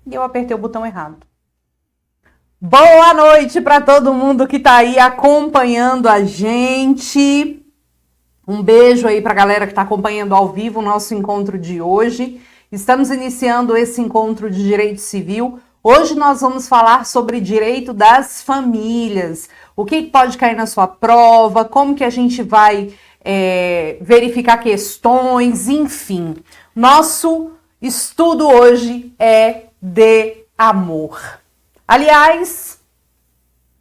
e eu apertei o botão errado. Boa noite para todo mundo que tá aí acompanhando a gente. Um beijo aí para a galera que está acompanhando ao vivo o nosso encontro de hoje. Estamos iniciando esse encontro de direito civil. Hoje nós vamos falar sobre direito das famílias. O que pode cair na sua prova, como que a gente vai verificar questões, enfim. Nosso estudo hoje é de amor. Aliás,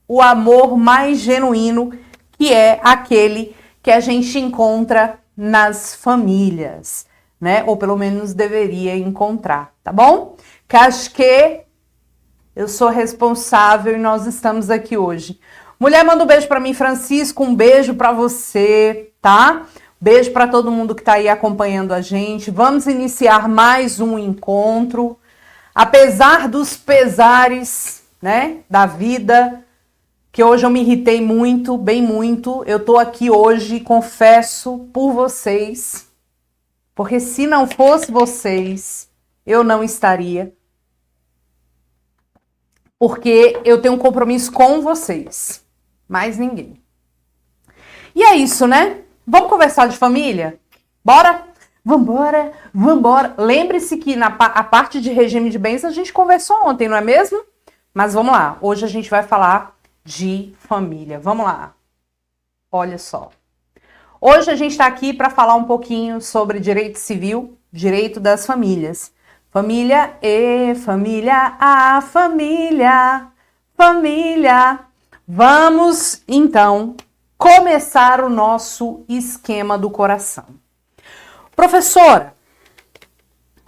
o amor mais genuíno, que é aquele que a gente encontra nas famílias, né? Ou pelo menos deveria encontrar, tá bom? Casque, eu sou responsável e nós estamos aqui hoje. Mulher, manda um beijo para mim, Francisco, um beijo para você, tá? Beijo para todo mundo que tá aí acompanhando a gente. Vamos iniciar mais um encontro. Apesar dos pesares, né, da vida, que hoje eu me irritei muito, bem muito, eu tô aqui hoje, confesso, por vocês, porque se não fosse vocês, eu não estaria, porque eu tenho um compromisso com vocês, mais ninguém. E é isso, né? Vamos conversar de família? Bora? Vambora, vambora. Lembre-se que a parte de regime de bens a gente conversou ontem, não é mesmo? Mas vamos lá, hoje a gente vai falar de família. Vamos lá. Olha só. Hoje a gente está aqui para falar um pouquinho sobre direito civil, direito das famílias. Família e família, a família, família. Vamos, então, começar o nosso esquema do coração. Professora,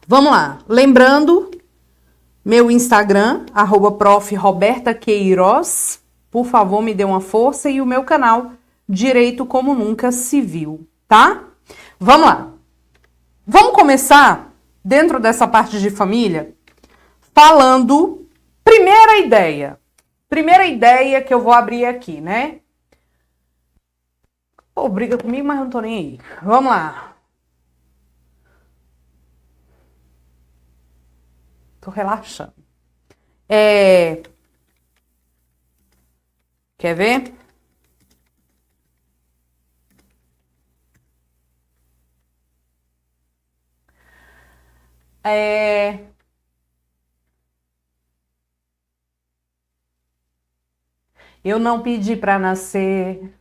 vamos lá. Lembrando, meu Instagram, @prof.robertaqueiroz, por favor, me dê uma força, e o meu canal, Direito Como Nunca Civil, tá? Vamos lá. Vamos começar, dentro dessa parte de família, falando, primeira ideia que eu vou abrir aqui, né? Pô, briga comigo, mas eu não tô nem aí. Vamos lá. Tô relaxando. Quer ver? Eu não pedi pra nascer,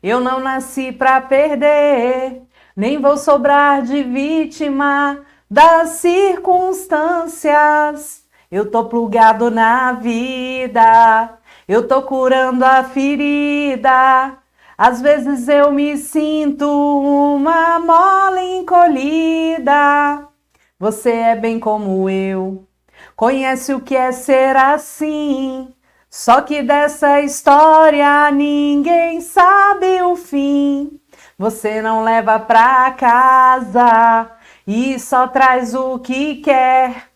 eu não nasci pra perder, nem vou sobrar de vítima das circunstâncias. Eu tô plugado na vida, eu tô curando a ferida. Às vezes eu me sinto uma mola encolhida. Você é bem como eu, conhece o que é ser assim. Só que dessa história ninguém sabe o fim. Você não leva pra casa e só traz o que quer.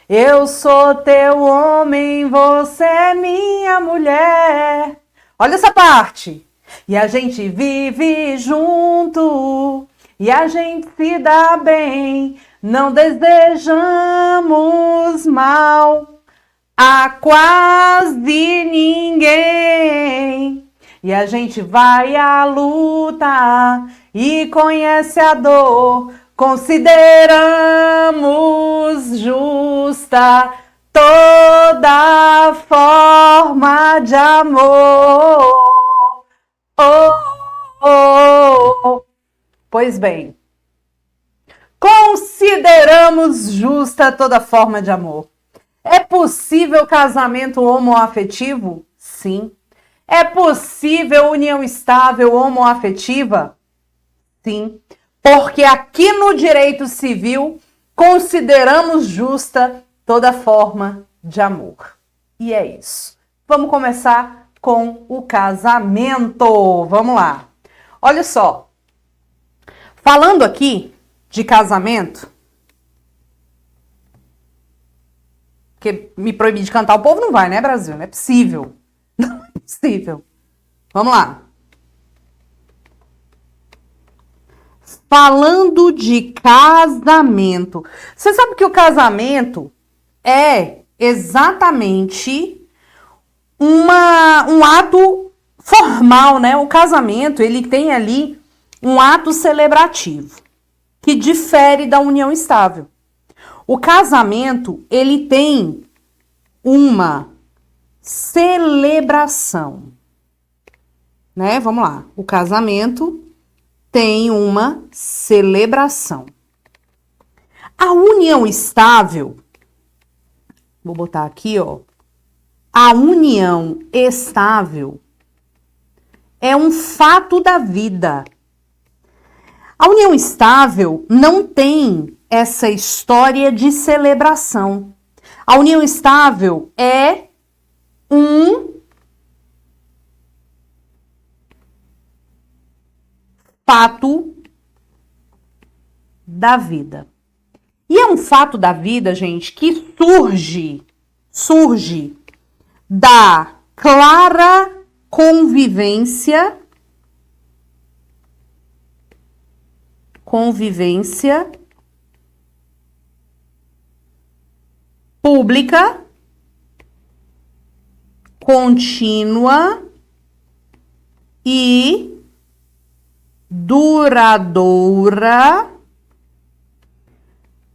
Eu sou teu homem, você é minha mulher. Olha essa parte. E a gente vive junto, e a gente se dá bem. Não desejamos mal a quase ninguém. E a gente vai à luta e conhece a dor. Consideramos justa toda forma de amor. Oh, oh, oh. Pois bem, consideramos justa toda forma de amor. É possível casamento homoafetivo? Sim. É possível união estável homoafetiva? Sim. Porque aqui no direito civil consideramos justa toda forma de amor. E é isso. Vamos começar com o casamento. Vamos lá. Olha só. Falando aqui de casamento, porque me proibir de cantar o povo não vai, né, Brasil? Não é possível. Não é possível. Vamos lá. Falando de casamento. Você sabe que o casamento é exatamente um ato formal, né? O casamento, ele tem ali um ato celebrativo, que difere da união estável. O casamento, ele tem uma celebração, né? Vamos lá. O casamento tem uma celebração. A união estável, vou botar aqui, ó. A união estável é um fato da vida. A união estável não tem essa história de celebração. A união estável é um fato da vida. E é um fato da vida, gente, que surge da clara convivência pública, contínua e duradoura,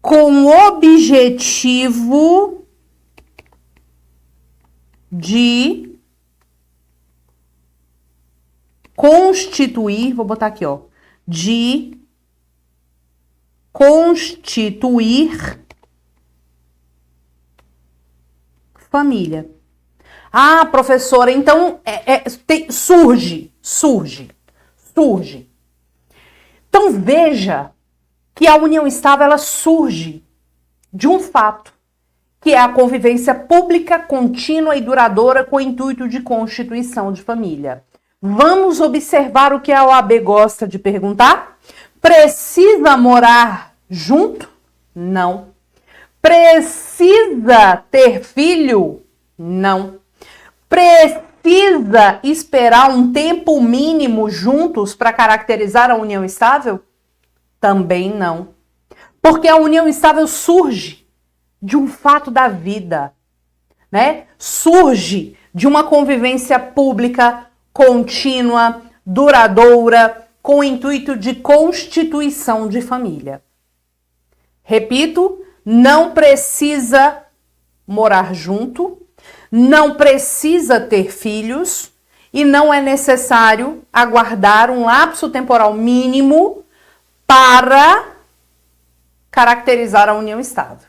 com o objetivo de constituir, vou botar aqui, ó, de constituir família. Ah, professora, então surge. Então veja que a união estável ela surge de um fato, que é a convivência pública, contínua e duradoura com o intuito de constituição de família. Vamos observar o que a OAB gosta de perguntar? Precisa morar junto? Não. Precisa ter filho? Não. Precisa esperar um tempo mínimo juntos para caracterizar a união estável? Também não. Porque a união estável surge de um fato da vida, né? Surge de uma convivência pública, contínua, duradoura, com o intuito de constituição de família. Repito, não precisa morar junto, não precisa ter filhos e não é necessário aguardar um lapso temporal mínimo para caracterizar a união estável.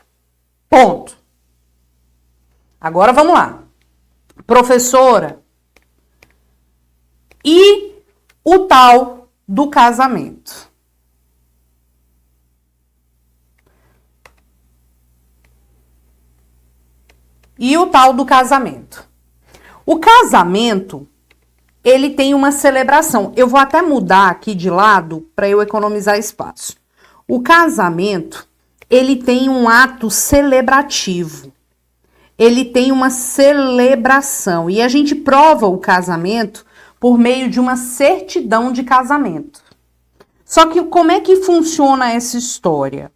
Ponto. Agora vamos lá. Professora, e o tal do casamento? E o tal do casamento? O casamento, ele tem uma celebração. Eu vou até mudar aqui de lado para eu economizar espaço. O casamento, ele tem um ato celebrativo. Ele tem uma celebração. E a gente prova o casamento por meio de uma certidão de casamento. Só que como é que funciona essa história?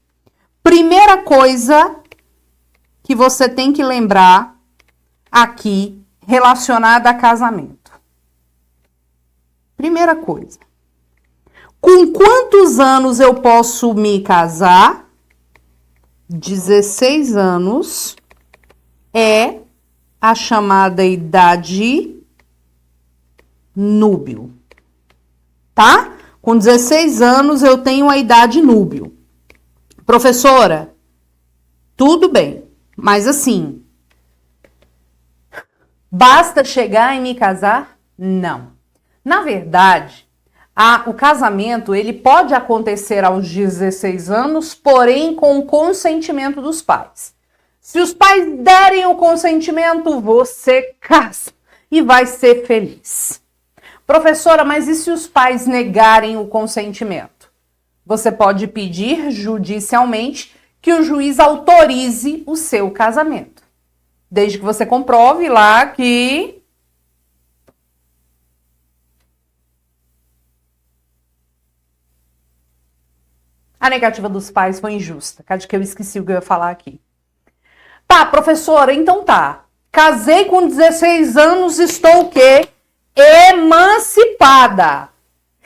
Primeira coisa que você tem que lembrar aqui relacionada a casamento. Primeira coisa. Com quantos anos eu posso me casar? 16 anos é a chamada idade núbio, tá? Com 16 anos eu tenho a idade núbio. Professora, tudo bem, mas assim, basta chegar e me casar? Não. Na verdade, o casamento ele pode acontecer aos 16 anos, porém com o consentimento dos pais. Se os pais derem o consentimento, você casa e vai ser feliz. Professora, mas e se os pais negarem o consentimento? Você pode pedir judicialmente que o juiz autorize o seu casamento, desde que você comprove lá que a negativa dos pais foi injusta. Cadê que eu esqueci o que eu ia falar aqui? Tá, professora, então tá. Casei com 16 anos, estou o quê? Emancipada.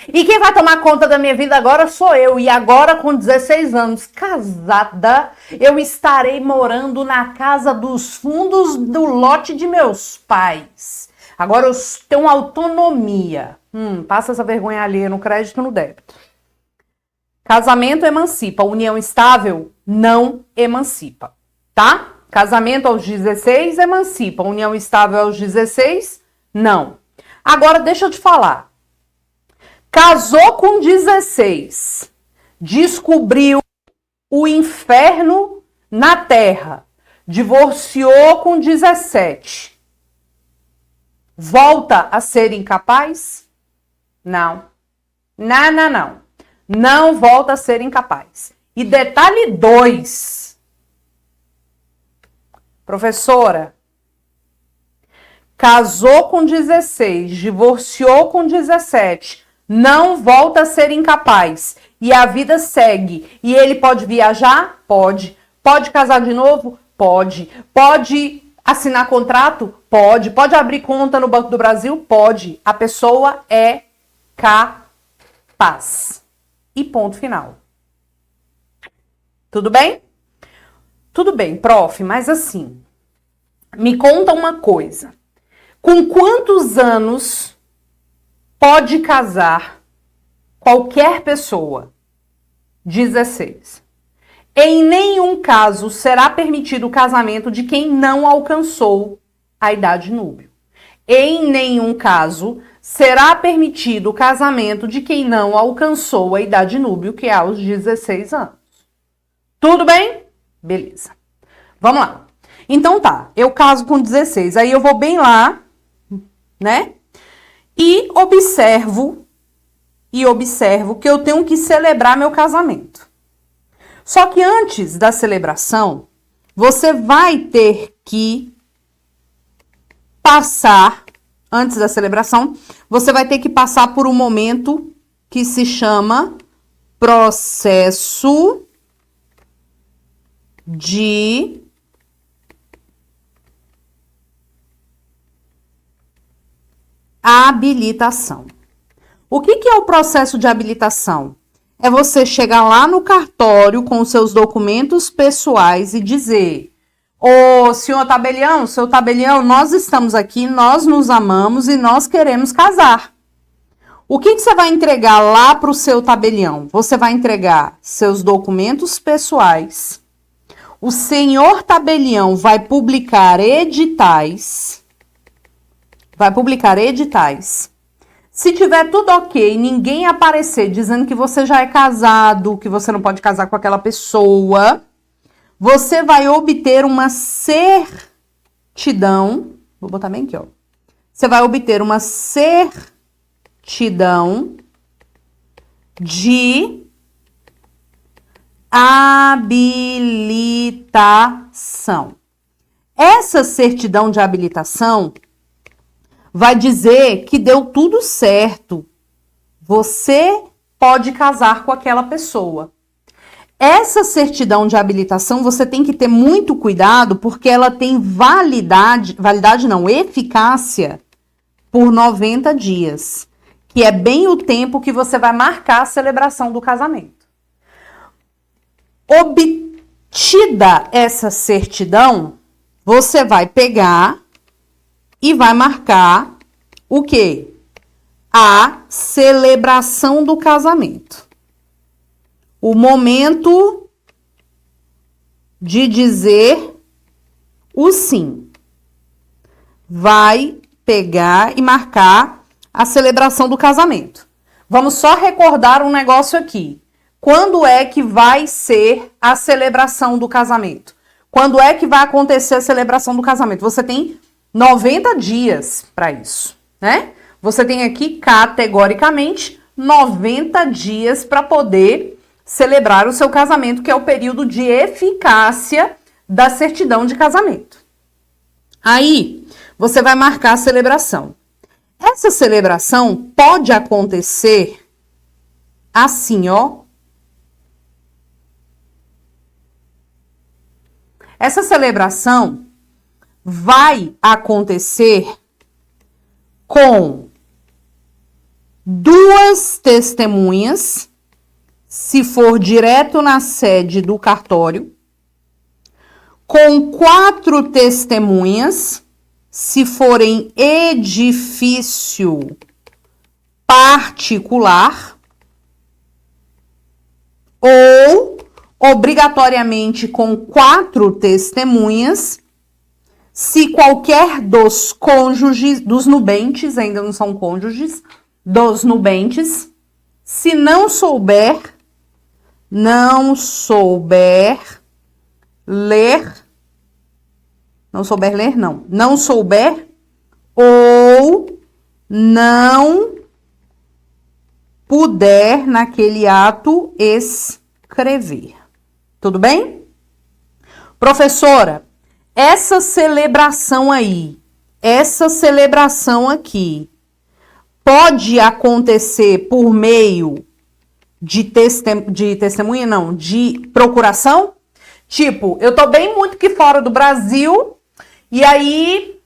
E quem vai tomar conta da minha vida agora sou eu. E agora, com 16 anos, casada, eu estarei morando na casa dos fundos do lote de meus pais. Agora eu tenho autonomia. Passa essa vergonha alheia no crédito e no débito. Casamento emancipa. União estável não emancipa. Tá? Casamento aos 16 emancipa. União estável aos 16, não. Agora, deixa eu te falar. Casou com 16, descobriu o inferno na terra, divorciou com 17. Volta a ser incapaz? Não. Não. Não volta a ser incapaz. E detalhe 2. Professora, casou com 16, divorciou com 17, não volta a ser incapaz. E a vida segue. E ele pode viajar? Pode. Pode casar de novo? Pode. Pode assinar contrato? Pode. Pode abrir conta no Banco do Brasil? Pode. A pessoa é capaz. E ponto final. Tudo bem? Tudo bem, prof, mas assim, me conta uma coisa. Com quantos anos pode casar qualquer pessoa? 16. Em nenhum caso será permitido o casamento de quem não alcançou a idade núbil. Em nenhum caso será permitido o casamento de quem não alcançou a idade núbil, que é aos 16 anos. Tudo bem? Beleza. Vamos lá. Então tá, eu caso com 16, aí eu vou bem lá, né? E observo que eu tenho que celebrar meu casamento. Só que antes da celebração, você vai ter que passar, antes da celebração, você vai ter que passar por um momento que se chama processo de habilitação. O que é o processo de habilitação? É você chegar lá no cartório com os seus documentos pessoais e dizer: ô, senhor tabelião, seu tabelião, nós estamos aqui, nós nos amamos e nós queremos casar. O que você vai entregar lá para o seu tabelião? Você vai entregar seus documentos pessoais. O senhor tabelião vai publicar editais. Se tiver tudo ok, ninguém aparecer dizendo que você já é casado, que você não pode casar com aquela pessoa, você vai obter uma certidão. Vou botar bem aqui, ó. Você vai obter uma certidão de habilitação. Essa certidão de habilitação vai dizer que deu tudo certo. Você pode casar com aquela pessoa. Essa certidão de habilitação você tem que ter muito cuidado porque ela tem eficácia por 90 dias, que é bem o tempo que você vai marcar a celebração do casamento. Obtida essa certidão, você vai pegar e vai marcar o quê? A celebração do casamento. O momento de dizer o sim. Vai pegar e marcar a celebração do casamento. Vamos só recordar um negócio aqui. Quando é que vai ser a celebração do casamento? Quando é que vai acontecer a celebração do casamento? Você tem 90 dias para isso, né? Você tem aqui, categoricamente, 90 dias para poder celebrar o seu casamento, que é o período de eficácia da certidão de casamento. Aí, você vai marcar a celebração. Essa celebração pode acontecer assim, ó. Essa celebração vai acontecer com 2 testemunhas, se for direto na sede do cartório, com 4 testemunhas, se for em edifício particular, ou obrigatoriamente com 4 testemunhas, se qualquer dos cônjuges, dos nubentes, ainda não são cônjuges, dos nubentes, se não souber ler, não souber ou não puder naquele ato escrever. Tudo bem? Professora, essa celebração aqui, pode acontecer por meio de testemunha, não, de procuração? Tipo, eu tô bem muito que fora do Brasil e aí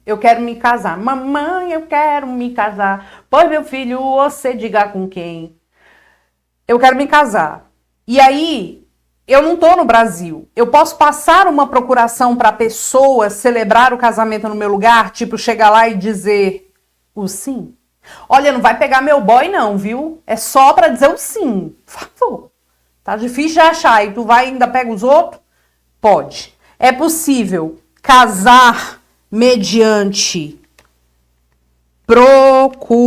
eu quero me casar. Mamãe, eu quero me casar. Pois, meu filho, você diga com quem? Eu quero me casar. E aí, eu não tô no Brasil. Eu posso passar uma procuração para a pessoa celebrar o casamento no meu lugar? Tipo, chegar lá e dizer o sim? Olha, não vai pegar meu boy não, viu? É só para dizer o sim. Por favor. Tá difícil de achar e tu vai ainda pega os outros? Pode. É possível casar mediante procuração?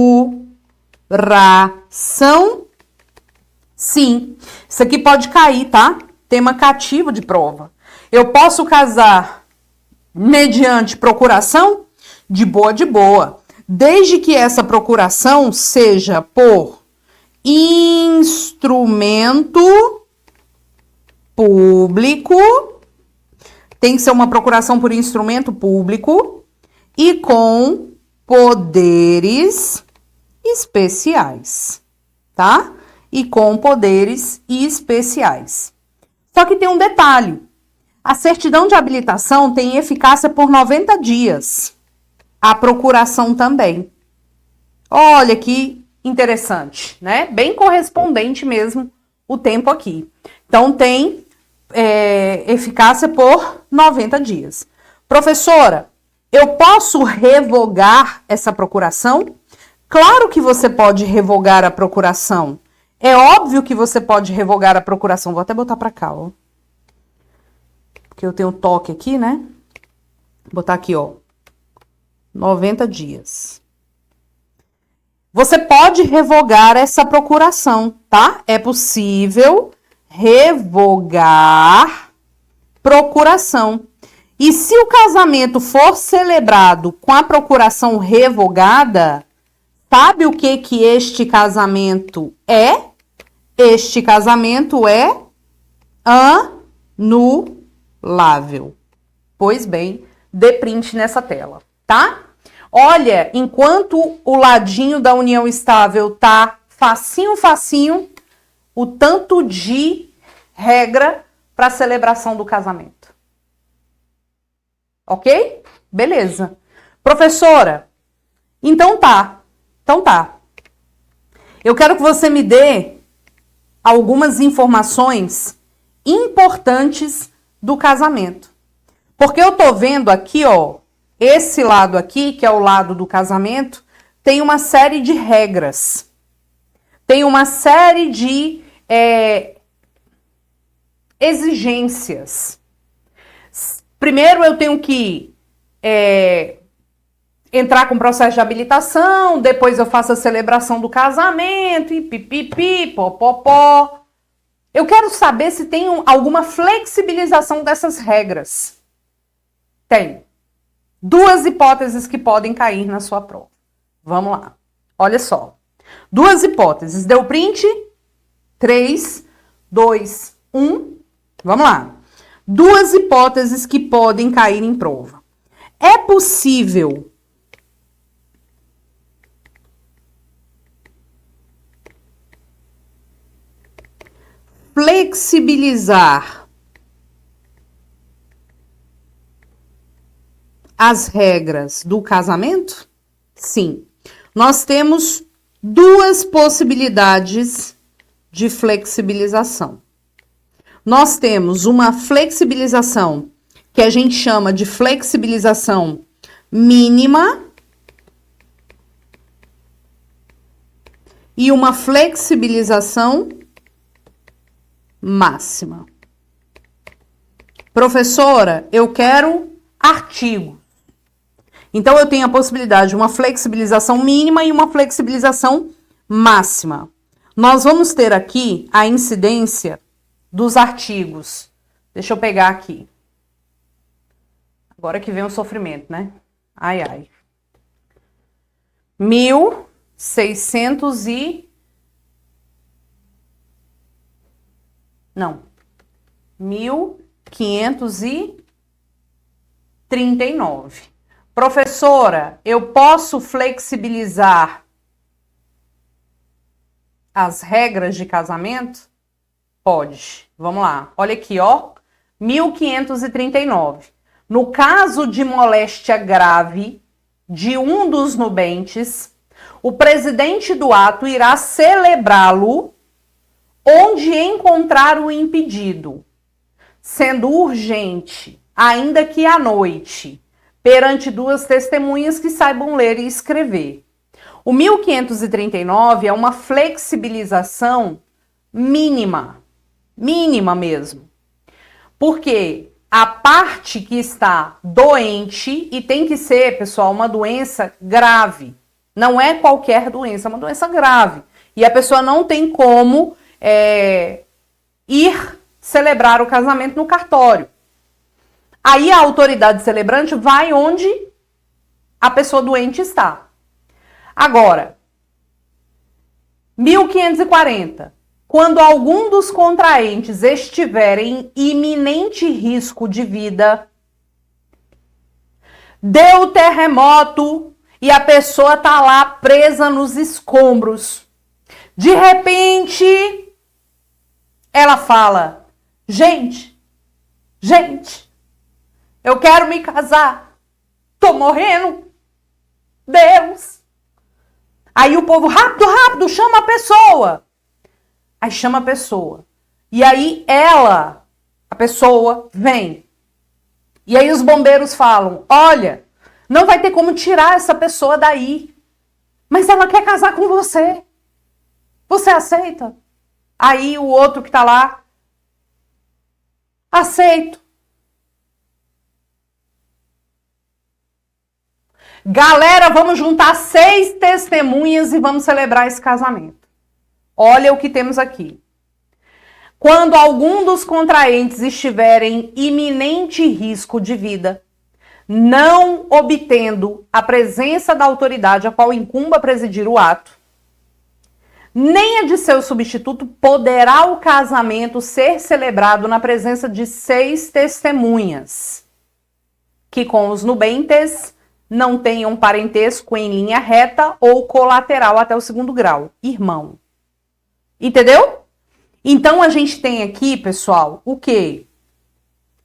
Sim. Isso aqui pode cair, tá? Tema cativo de prova. Eu posso casar mediante procuração? De boa. Desde que essa procuração seja por instrumento público, tem que ser uma procuração por instrumento público e com poderes especiais, tá? E com poderes especiais. Só que tem um detalhe. A certidão de habilitação tem eficácia por 90 dias. A procuração também. Olha que interessante, né? Bem correspondente mesmo o tempo aqui. Então, tem eficácia por 90 dias. Professora, eu posso revogar essa procuração? Claro que você pode revogar a procuração. É óbvio que você pode revogar a procuração. Vou até botar pra cá, ó. Porque eu tenho toque aqui, né? Vou botar aqui, ó. 90 dias. Você pode revogar essa procuração, tá? É possível revogar procuração. E se o casamento for celebrado com a procuração revogada, sabe o que este casamento é? Este casamento é anulável. Pois bem, dê print nessa tela, tá? Olha, enquanto o ladinho da união estável tá facinho, o tanto de regra para a celebração do casamento. Ok? Beleza. Professora, então tá. Eu quero que você me dê algumas informações importantes do casamento. Porque eu tô vendo aqui, ó, esse lado aqui, que é o lado do casamento, tem uma série de regras. Tem uma série de exigências. Primeiro eu tenho que entrar com processo de habilitação, depois eu faço a celebração do casamento, e pipipi, popopó. Eu quero saber se tem alguma flexibilização dessas regras. Tem. 2 hipóteses que podem cair na sua prova. Vamos lá. Olha só. 2 hipóteses. Deu print? 3, 2, 1. Vamos lá. 2 hipóteses que podem cair em prova. É possível flexibilizar as regras do casamento? Sim. Nós temos duas possibilidades de flexibilização. Nós temos uma flexibilização que a gente chama de flexibilização mínima e uma flexibilização máxima. Professora, eu quero artigo. Então, eu tenho a possibilidade de uma flexibilização mínima e uma flexibilização máxima. Nós vamos ter aqui a incidência dos artigos. Deixa eu pegar aqui. Agora que vem o sofrimento, né? Ai, ai. 1539. Professora, eu posso flexibilizar as regras de casamento? Pode. Vamos lá. Olha aqui, ó. 1539. No caso de moléstia grave de um dos nubentes, o presidente do ato irá celebrá-lo onde encontrar o impedido, sendo urgente, ainda que à noite, perante duas testemunhas que saibam ler e escrever. O 1539 é uma flexibilização mínima mesmo. Porque a parte que está doente, e tem que ser, pessoal, uma doença grave. Não é qualquer doença, é uma doença grave. E a pessoa não tem como ir celebrar o casamento no cartório. Aí a autoridade celebrante vai onde a pessoa doente está. Agora, 1540. Quando algum dos contraentes estiver em iminente risco de vida, deu terremoto e a pessoa está lá presa nos escombros. De repente, ela fala: gente, eu quero me casar, tô morrendo, Deus. Aí o povo, rápido, chama a pessoa. Aí chama a pessoa. E aí a pessoa vem. E aí os bombeiros falam: olha, não vai ter como tirar essa pessoa daí. Mas ela quer casar com você. Você aceita? Aí o outro que tá lá: aceito. Galera, vamos juntar 6 testemunhas e vamos celebrar esse casamento. Olha o que temos aqui. Quando algum dos contraentes estiver em iminente risco de vida, não obtendo a presença da autoridade a qual incumba presidir o ato, nem a de seu substituto, poderá o casamento ser celebrado na presença de 6 testemunhas, que com os nubentes não tenham parentesco em linha reta ou colateral até o 2º grau, irmão. Entendeu? Então, a gente tem aqui, pessoal, o quê?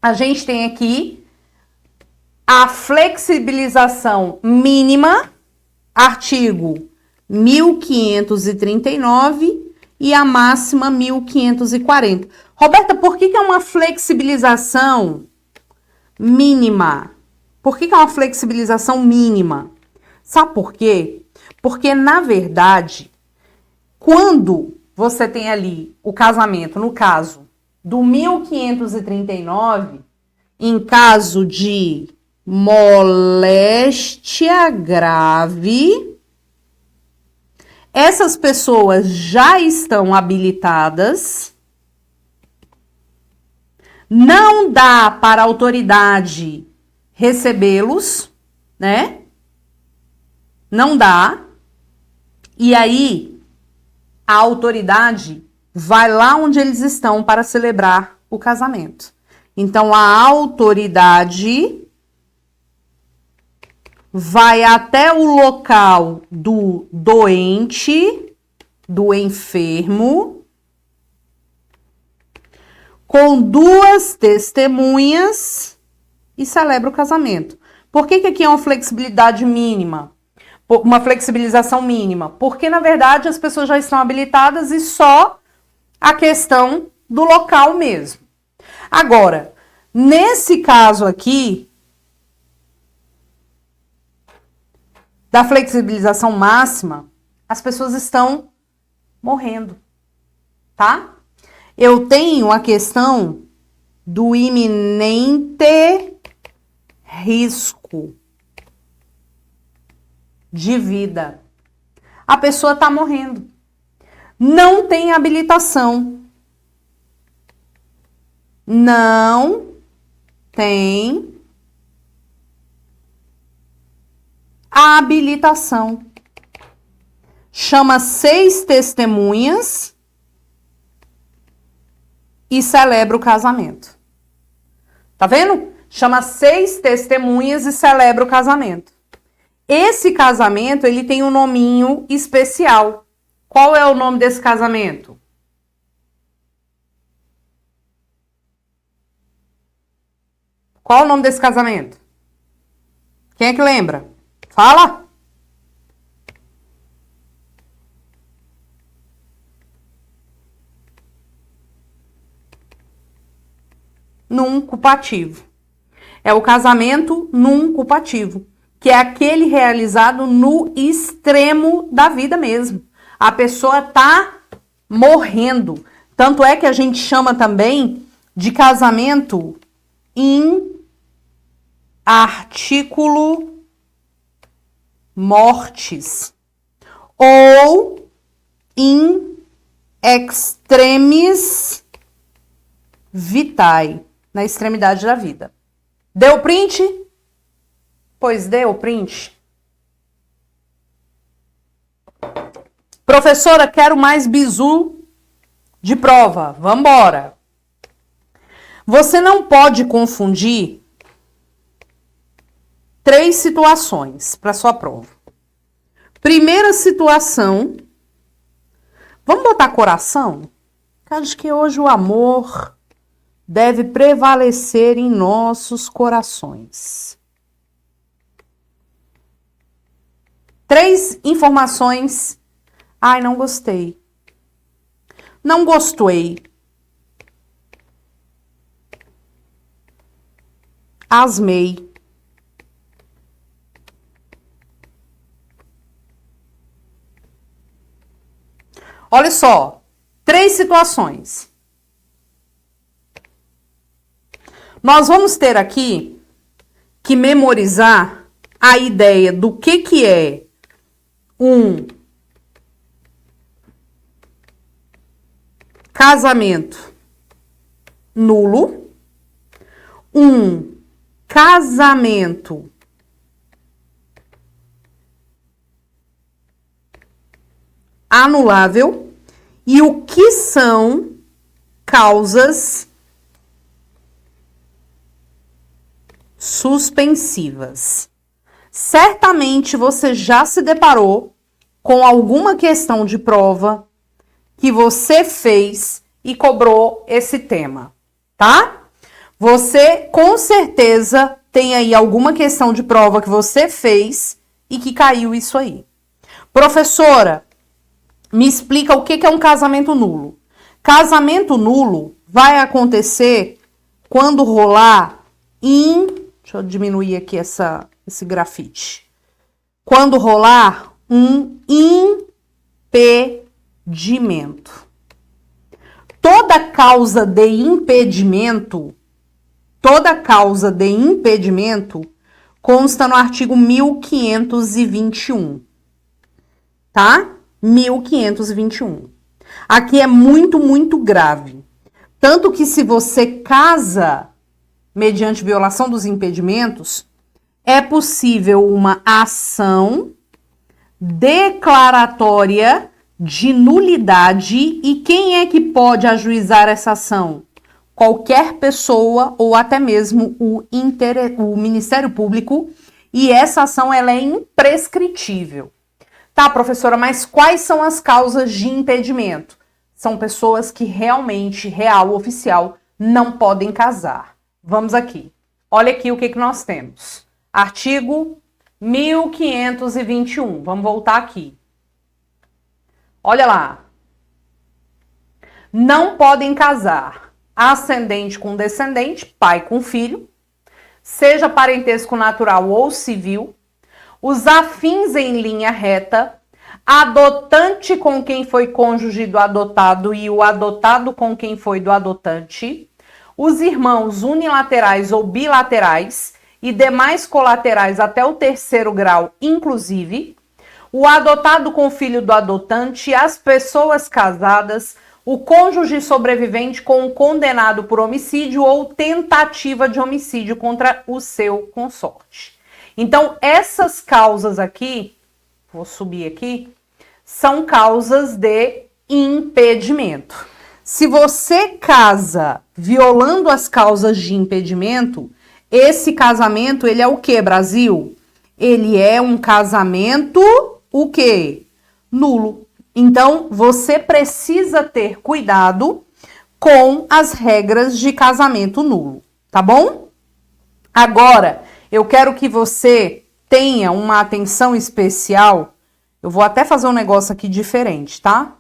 A gente tem aqui a flexibilização mínima, artigo 1539, e a máxima 1540. Roberta, por que é uma flexibilização mínima? Por que é uma flexibilização mínima? Sabe por quê? Porque, na verdade, quando você tem ali o casamento, no caso do 1539, em caso de moléstia grave, essas pessoas já estão habilitadas, não dá para a autoridade recebê-los, né? Não dá. E aí, a autoridade vai lá onde eles estão para celebrar o casamento. Então, a autoridade vai até o local do doente, do enfermo, com 2 testemunhas e celebra o casamento. Por que aqui é uma flexibilidade mínima? Uma flexibilização mínima? Porque, na verdade, as pessoas já estão habilitadas e só a questão do local mesmo. Agora, nesse caso aqui, da flexibilização máxima, as pessoas estão morrendo, tá? Eu tenho a questão do iminente risco de vida. A pessoa está morrendo. Não tem habilitação. Não tem habilitação. Chama 6 testemunhas e celebra o casamento. Tá vendo? Chama 6 testemunhas e celebra o casamento. Esse casamento, ele tem um nominho especial. Qual é o nome desse casamento? Qual é o nome desse casamento? Quem é que lembra? Fala! Nuncupativo. É o casamento nuncupativo, que é aquele realizado no extremo da vida mesmo. A pessoa tá morrendo. Tanto é que a gente chama também de casamento in articulo mortis ou in extremis vitae, na extremidade da vida. Deu print? Pois deu print. Professora, quero mais bizu de prova. Vambora. Você não pode confundir 3 situações para sua prova. Primeira situação. Vamos botar coração? Acho que hoje o amor deve prevalecer em nossos corações. 3 informações. Ai, não gostei. Não gostei. Asmei. Olha só, 3 situações. Nós vamos ter aqui que memorizar a ideia do que é um casamento nulo, um casamento anulável e o que são causas suspensivas. Certamente você já se deparou com alguma questão de prova que você fez e cobrou esse tema, tá? Você com certeza tem aí alguma questão de prova que você fez e que caiu isso aí. Professora, me explica o que é um casamento nulo. Casamento nulo vai acontecer quando rolar deixa eu diminuir aqui esse grafite. Quando rolar um impedimento. Toda causa de impedimento consta no artigo 1521. Tá? 1521. Aqui é muito, muito grave. Tanto que se você casa mediante violação dos impedimentos, é possível uma ação declaratória de nulidade. E quem é que pode ajuizar essa ação? Qualquer pessoa ou até mesmo o Ministério Público. E essa ação ela é imprescritível. Tá, professora, mas quais são as causas de impedimento? São pessoas que realmente, real, oficial, não podem casar. Vamos aqui. Olha aqui o que nós temos. Artigo 1521. Vamos voltar aqui. Olha lá. Não podem casar ascendente com descendente, pai com filho, seja parentesco natural ou civil, os afins em linha reta, adotante com quem foi cônjuge do adotado e o adotado com quem foi do adotante, os irmãos unilaterais ou bilaterais e demais colaterais até o terceiro grau, inclusive, o adotado com filho do adotante, as pessoas casadas, o cônjuge sobrevivente com o condenado por homicídio ou tentativa de homicídio contra o seu consorte. Então, essas causas aqui, vou subir aqui, são causas de impedimento. Se você casa violando as causas de impedimento, esse casamento, ele é o quê, Brasil? Ele é um casamento, o quê? Nulo. Então, você precisa ter cuidado com as regras de casamento nulo, tá bom? Agora, eu quero que você tenha uma atenção especial. Eu vou até fazer um negócio aqui diferente, tá?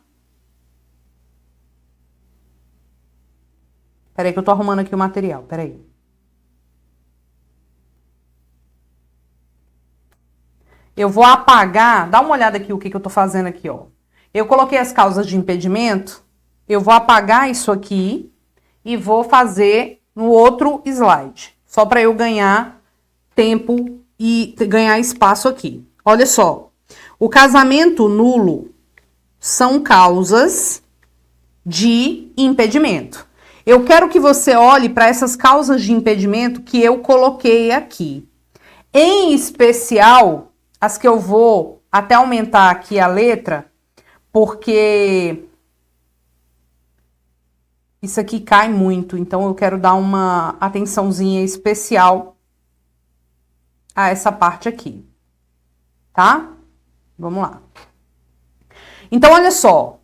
Peraí que eu tô arrumando aqui o material, peraí. Eu vou apagar, dá uma olhada aqui o que eu tô fazendo aqui, ó. Eu coloquei as causas de impedimento, eu vou apagar isso aqui e vou fazer no outro slide, só para eu ganhar tempo e ganhar espaço aqui. Olha só, o casamento nulo são causas de impedimento. Eu quero que você olhe para essas causas de impedimento que eu coloquei aqui. Em especial, as que eu vou até aumentar aqui a letra, porque isso aqui cai muito, então eu quero dar uma atençãozinha especial a essa parte aqui, tá? Vamos lá. Então, olha só,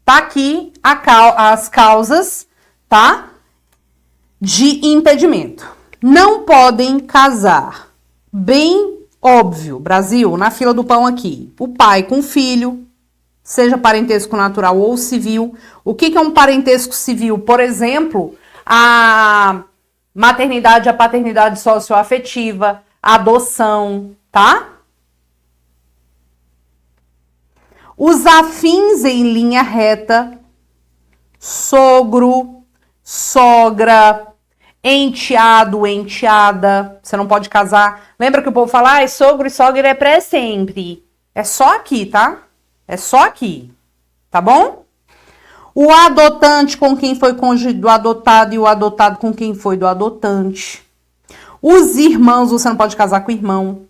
tá aqui as causas, tá? De impedimento. Não podem casar. Bem óbvio, Brasil, na fila do pão aqui. O pai com o filho, seja parentesco natural ou civil. O que é um parentesco civil? Por exemplo, a maternidade, a paternidade socioafetiva, a adoção, tá? Os afins em linha reta, sogro, sogra, enteado, enteada. Você não pode casar. Lembra que o povo fala, sogro e sogra é pra sempre. É só aqui, tá? É só aqui, tá bom? O adotante com quem foi cônjuge do adotado e o adotado com quem foi do adotante. Os irmãos, você não pode casar com o irmão.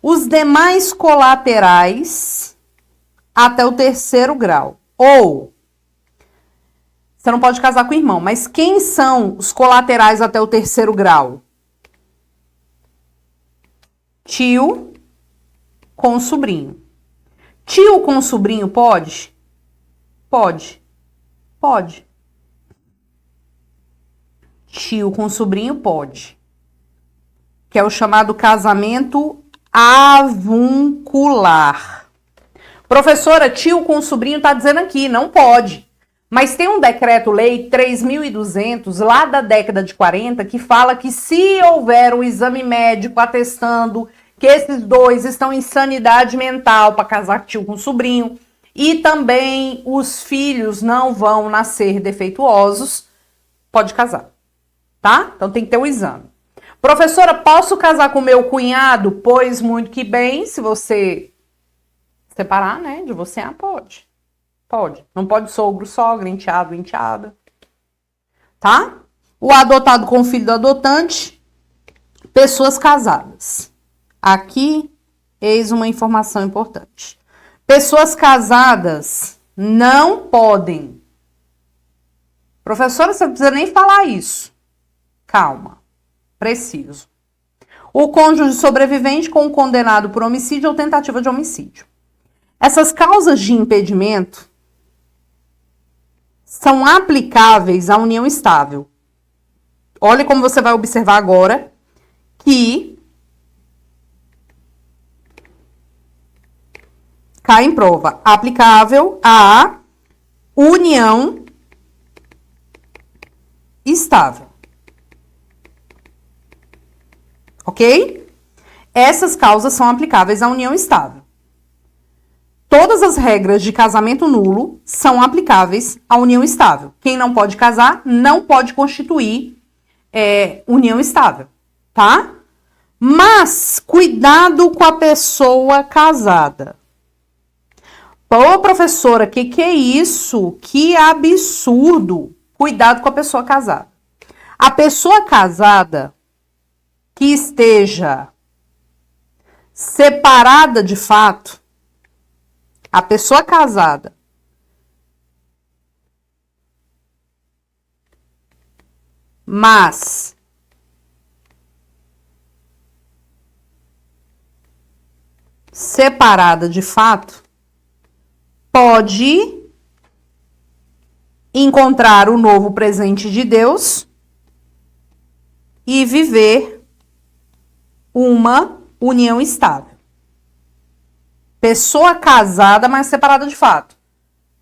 Os demais colaterais até o terceiro grau. Ou, você não pode casar com o irmão, mas quem são os colaterais até o terceiro grau? Tio com sobrinho. Tio com sobrinho pode? Pode. Pode. Tio com sobrinho pode. Que é o chamado casamento avuncular. Professora, tio com sobrinho tá dizendo aqui, não pode. Mas tem um decreto-lei 3.200, lá da década de 40, que fala que se houver um exame médico atestando que esses dois estão em sanidade mental para casar tio com sobrinho, e também os filhos não vão nascer defeituosos, pode casar, tá? Então tem que ter um exame. Professora, posso casar com meu cunhado? Pois muito que bem, se você separar, né, de você, pode. Pode. Não pode sogro, sogra, enteado, enteada. Tá? O adotado com o filho do adotante. Pessoas casadas. Aqui, eis uma informação importante. Pessoas casadas não podem. Professora, você não precisa nem falar isso. Calma. Preciso. O cônjuge sobrevivente com o condenado por homicídio ou tentativa de homicídio. Essas causas de impedimento são aplicáveis à união estável. Olha como você vai observar agora que cai em prova. Aplicável à união estável. Ok? Essas causas são aplicáveis à união estável. Todas as regras de casamento nulo são aplicáveis à união estável. Quem não pode casar não pode constituir união estável, tá? Mas cuidado com a pessoa casada. Pô, professora, que é isso? Que absurdo! Cuidado com a pessoa casada. A pessoa casada que esteja separada de fato, a pessoa casada mas separada de fato, pode encontrar o novo presente de Deus e viver uma união estável. Pessoa casada, mas separada de fato.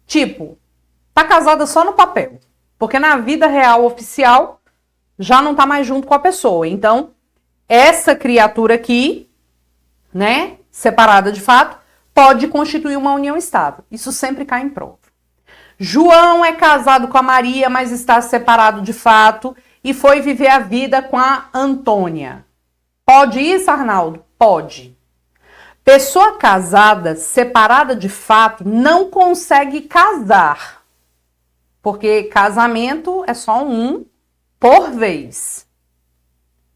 Tipo, tá casada só no papel, porque na vida real oficial já não tá mais junto com a pessoa. Então, essa criatura aqui, né, separada de fato, pode constituir uma união estável. Isso sempre cai em prova. João é casado com a Maria, mas está separado de fato e foi viver a vida com a Antônia. Pode isso, Arnaldo? Pode. Pessoa casada, separada de fato, não consegue casar. Porque casamento é só um por vez.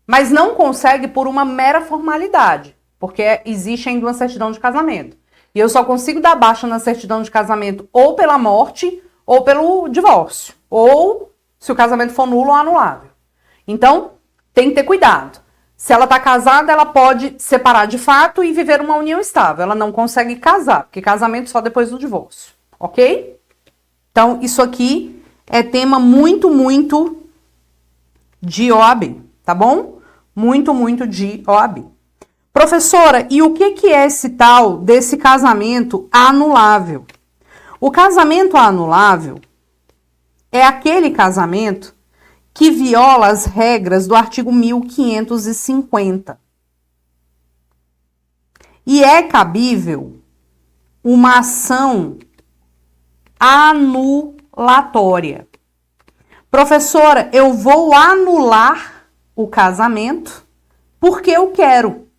Mas não consegue por uma mera formalidade. Porque existe ainda uma certidão de casamento. E eu só consigo dar baixa na certidão de casamento ou pela morte ou pelo divórcio. Ou se o casamento for nulo ou anulável. Então, tem que ter cuidado. Se ela está casada, ela pode separar de fato e viver uma união estável. Ela não consegue casar, porque casamento só depois do divórcio. Ok? Então, isso aqui é tema muito, muito de OAB, tá bom? Muito, muito de OAB. Professora, e o que é esse tal desse casamento anulável? O casamento anulável é aquele casamento que viola as regras do artigo 1550. E é cabível uma ação anulatória. Professora, eu vou anular o casamento porque eu quero.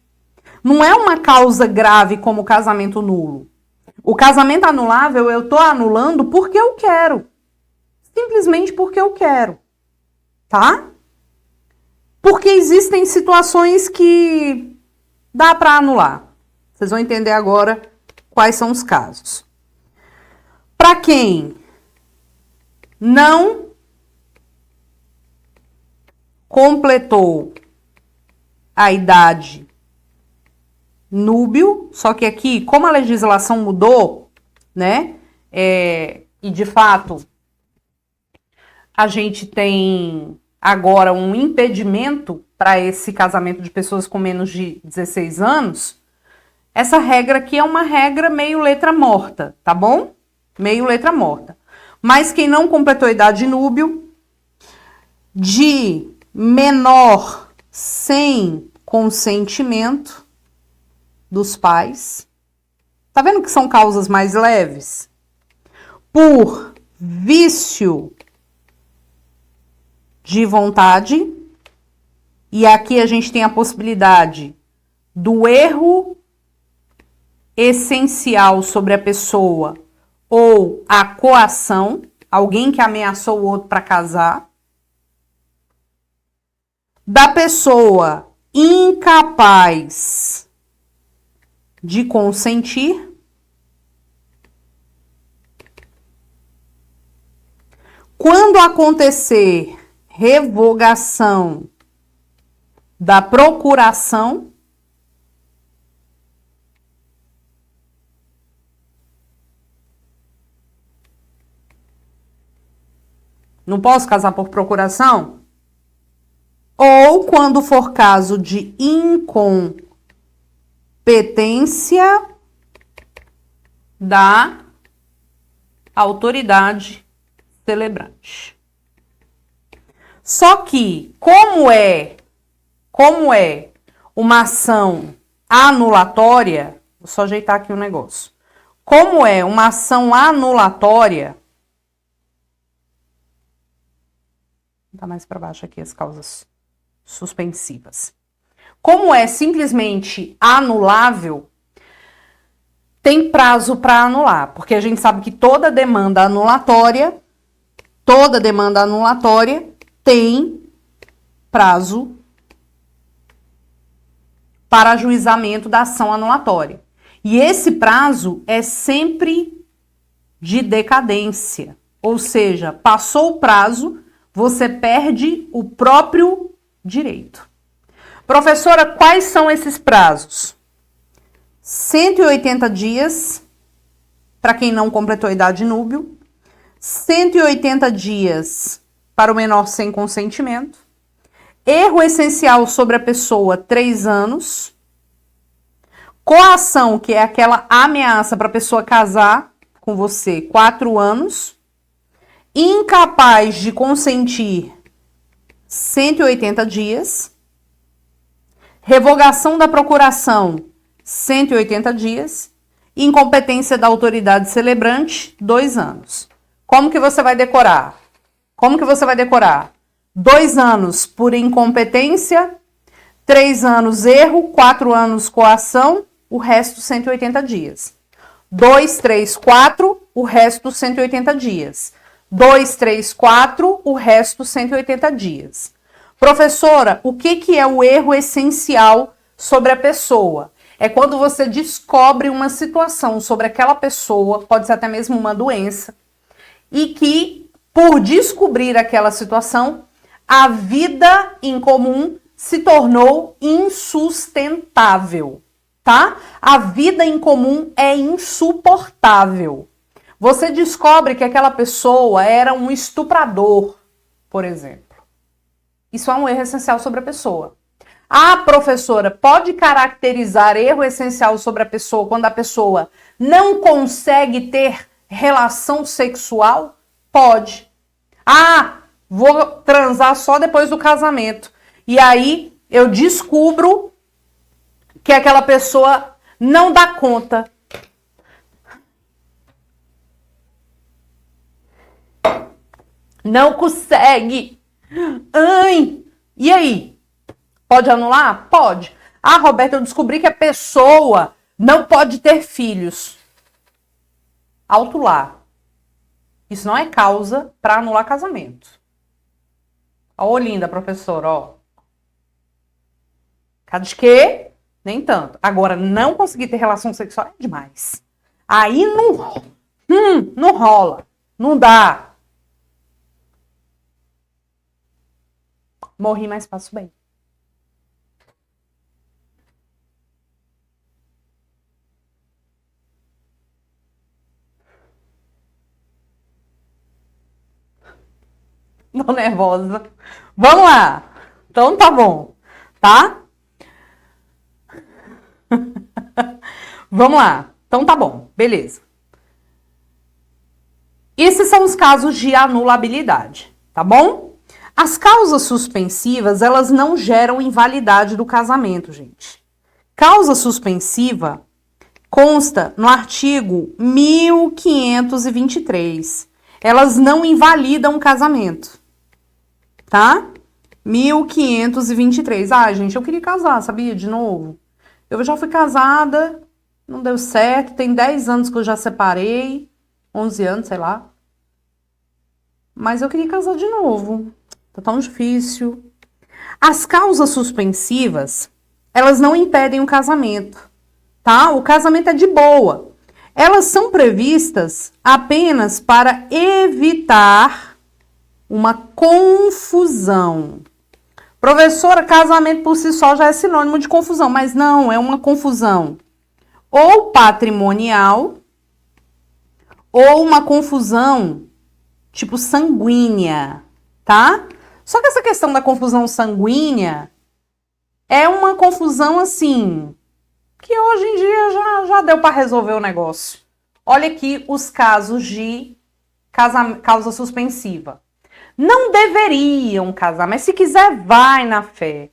Não é uma causa grave como o casamento nulo. O casamento anulável eu estou anulando porque eu quero. Simplesmente porque eu quero. Tá? Porque existem situações que dá para anular. Vocês vão entender agora quais são os casos. Para quem não completou a idade núbio, só que aqui, como a legislação mudou, né, e de fato a gente tem agora um impedimento para esse casamento de pessoas com menos de 16 anos, essa regra aqui é uma regra meio letra morta, tá bom? Meio letra morta. Mas quem não completou a idade núbio, de menor sem consentimento dos pais, tá vendo que são causas mais leves? Por vício de vontade, e aqui a gente tem a possibilidade do erro essencial sobre a pessoa ou a coação, alguém que ameaçou o outro para casar, da pessoa incapaz de consentir, quando acontecer revogação da procuração, não posso casar por procuração? Ou quando for caso de incompetência da autoridade celebrante. Só que, como é uma ação anulatória, vou só ajeitar aqui o negócio. Como é uma ação anulatória, vou botar mais para baixo aqui as causas suspensivas. Como é simplesmente anulável, tem prazo para anular, porque a gente sabe que toda demanda anulatória tem prazo para ajuizamento da ação anulatória. E esse prazo é sempre de decadência, ou seja, passou o prazo, você perde o próprio direito. Professora, quais são esses prazos? 180 dias, para quem não completou a idade núbil, 180 dias para o menor sem consentimento, erro essencial sobre a pessoa, 3 anos, coação, que é aquela ameaça para a pessoa casar com você, 4 anos, incapaz de consentir, 180 dias, revogação da procuração, 180 dias, incompetência da autoridade celebrante, 2 anos. Como que você vai decorar? 2 anos por incompetência, 3 anos erro, 4 anos coação, o resto 180 dias. 2, 3, 4, o resto 180 dias. 2, 3, 4, o resto 180 dias. Professora, o que é o erro essencial sobre a pessoa? É quando você descobre uma situação sobre aquela pessoa, pode ser até mesmo uma doença, e que, por descobrir aquela situação, a vida em comum se tornou insustentável, tá? A vida em comum é insuportável. Você descobre que aquela pessoa era um estuprador, por exemplo. Isso é um erro essencial sobre a pessoa. Ah, professora, pode caracterizar erro essencial sobre a pessoa quando a pessoa não consegue ter relação sexual? Pode. Ah, vou transar só depois do casamento. E aí eu descubro que aquela pessoa não dá conta. Não consegue. Ai, e aí? Pode anular? Pode. Ah, Roberta, eu descobri que a pessoa não pode ter filhos. Alto lá. Isso não é causa para anular casamento. Ó, linda, professora, ó. Cada de quê? Nem tanto. Agora, não conseguir ter relação sexual é demais. Aí não rola. Não dá. Morri, mas passo bem. Tô nervosa. Vamos lá. Então tá bom, tá? Vamos lá. Então tá bom, beleza. Esses são os casos de anulabilidade, tá bom? As causas suspensivas, elas não geram invalidade do casamento, gente. Causa suspensiva consta no artigo 1523. Elas não invalidam o casamento, tá? 1523. Ah, gente, eu queria casar, sabia? De novo. Eu já fui casada, não deu certo, tem 10 anos que eu já separei, 11 anos, sei lá. Mas eu queria casar de novo. Tá tão difícil. As causas suspensivas, elas não impedem o casamento, tá? O casamento é de boa. Elas são previstas apenas para evitar uma confusão. Professora, casamento por si só já é sinônimo de confusão, mas não, é uma confusão ou patrimonial ou uma confusão tipo sanguínea, tá? Só que essa questão da confusão sanguínea é uma confusão assim que hoje em dia já deu para resolver o negócio. Olha aqui os casos de causa suspensiva. Não deveriam casar, mas se quiser, vai na fé.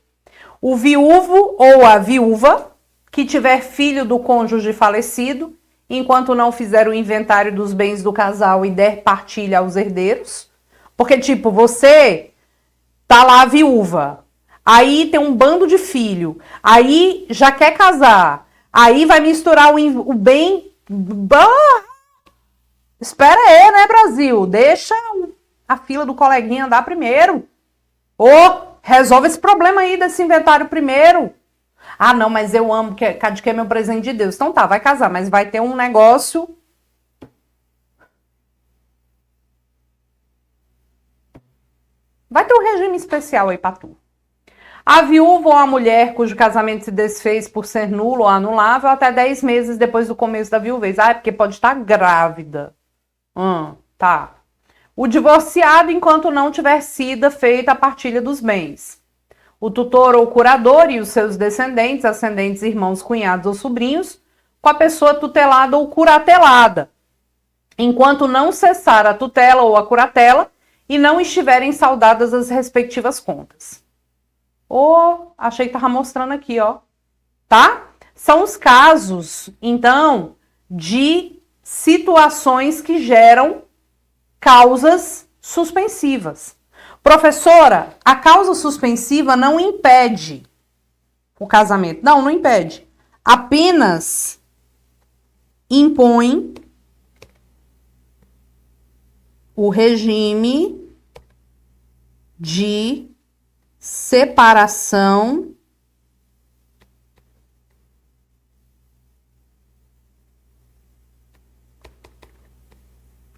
O viúvo ou a viúva que tiver filho do cônjuge falecido, enquanto não fizer o inventário dos bens do casal e der partilha aos herdeiros. Porque, tipo, você tá lá viúva, aí tem um bando de filho, aí já quer casar, aí vai misturar o bem... Espera aí, né, Brasil? Deixa a fila do coleguinha andar primeiro. Resolve esse problema aí desse inventário primeiro. Ah, não, mas eu amo, que é meu presente de Deus. Então tá, vai casar, mas vai ter um negócio... Vai ter um regime especial aí pra tu. A viúva ou a mulher cujo casamento se desfez por ser nulo ou anulável até 10 meses depois do começo da viuvez. Ah, é porque pode estar grávida. Tá. O divorciado enquanto não tiver sido feita a partilha dos bens. O tutor ou curador e os seus descendentes, ascendentes, irmãos, cunhados ou sobrinhos, com a pessoa tutelada ou curatelada, enquanto não cessar a tutela ou a curatela e não estiverem saudadas as respectivas contas. Achei que tava mostrando aqui, ó. Tá? São os casos, então, de situações que geram causas suspensivas. Professora, a causa suspensiva não impede o casamento. Não impede. Apenas impõe o regime de separação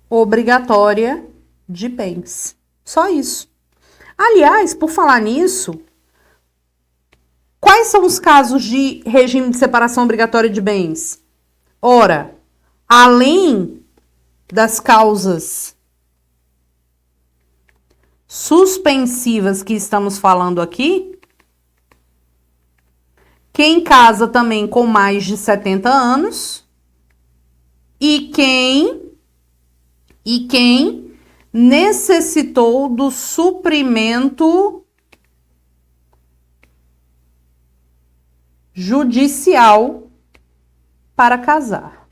obrigatória de bens. Só isso. Aliás, por falar nisso, quais são os casos de regime de separação obrigatória de bens? Ora, além das causas suspensivas que estamos falando aqui, quem casa também com mais de 70 anos e quem necessitou do suprimento judicial para casar.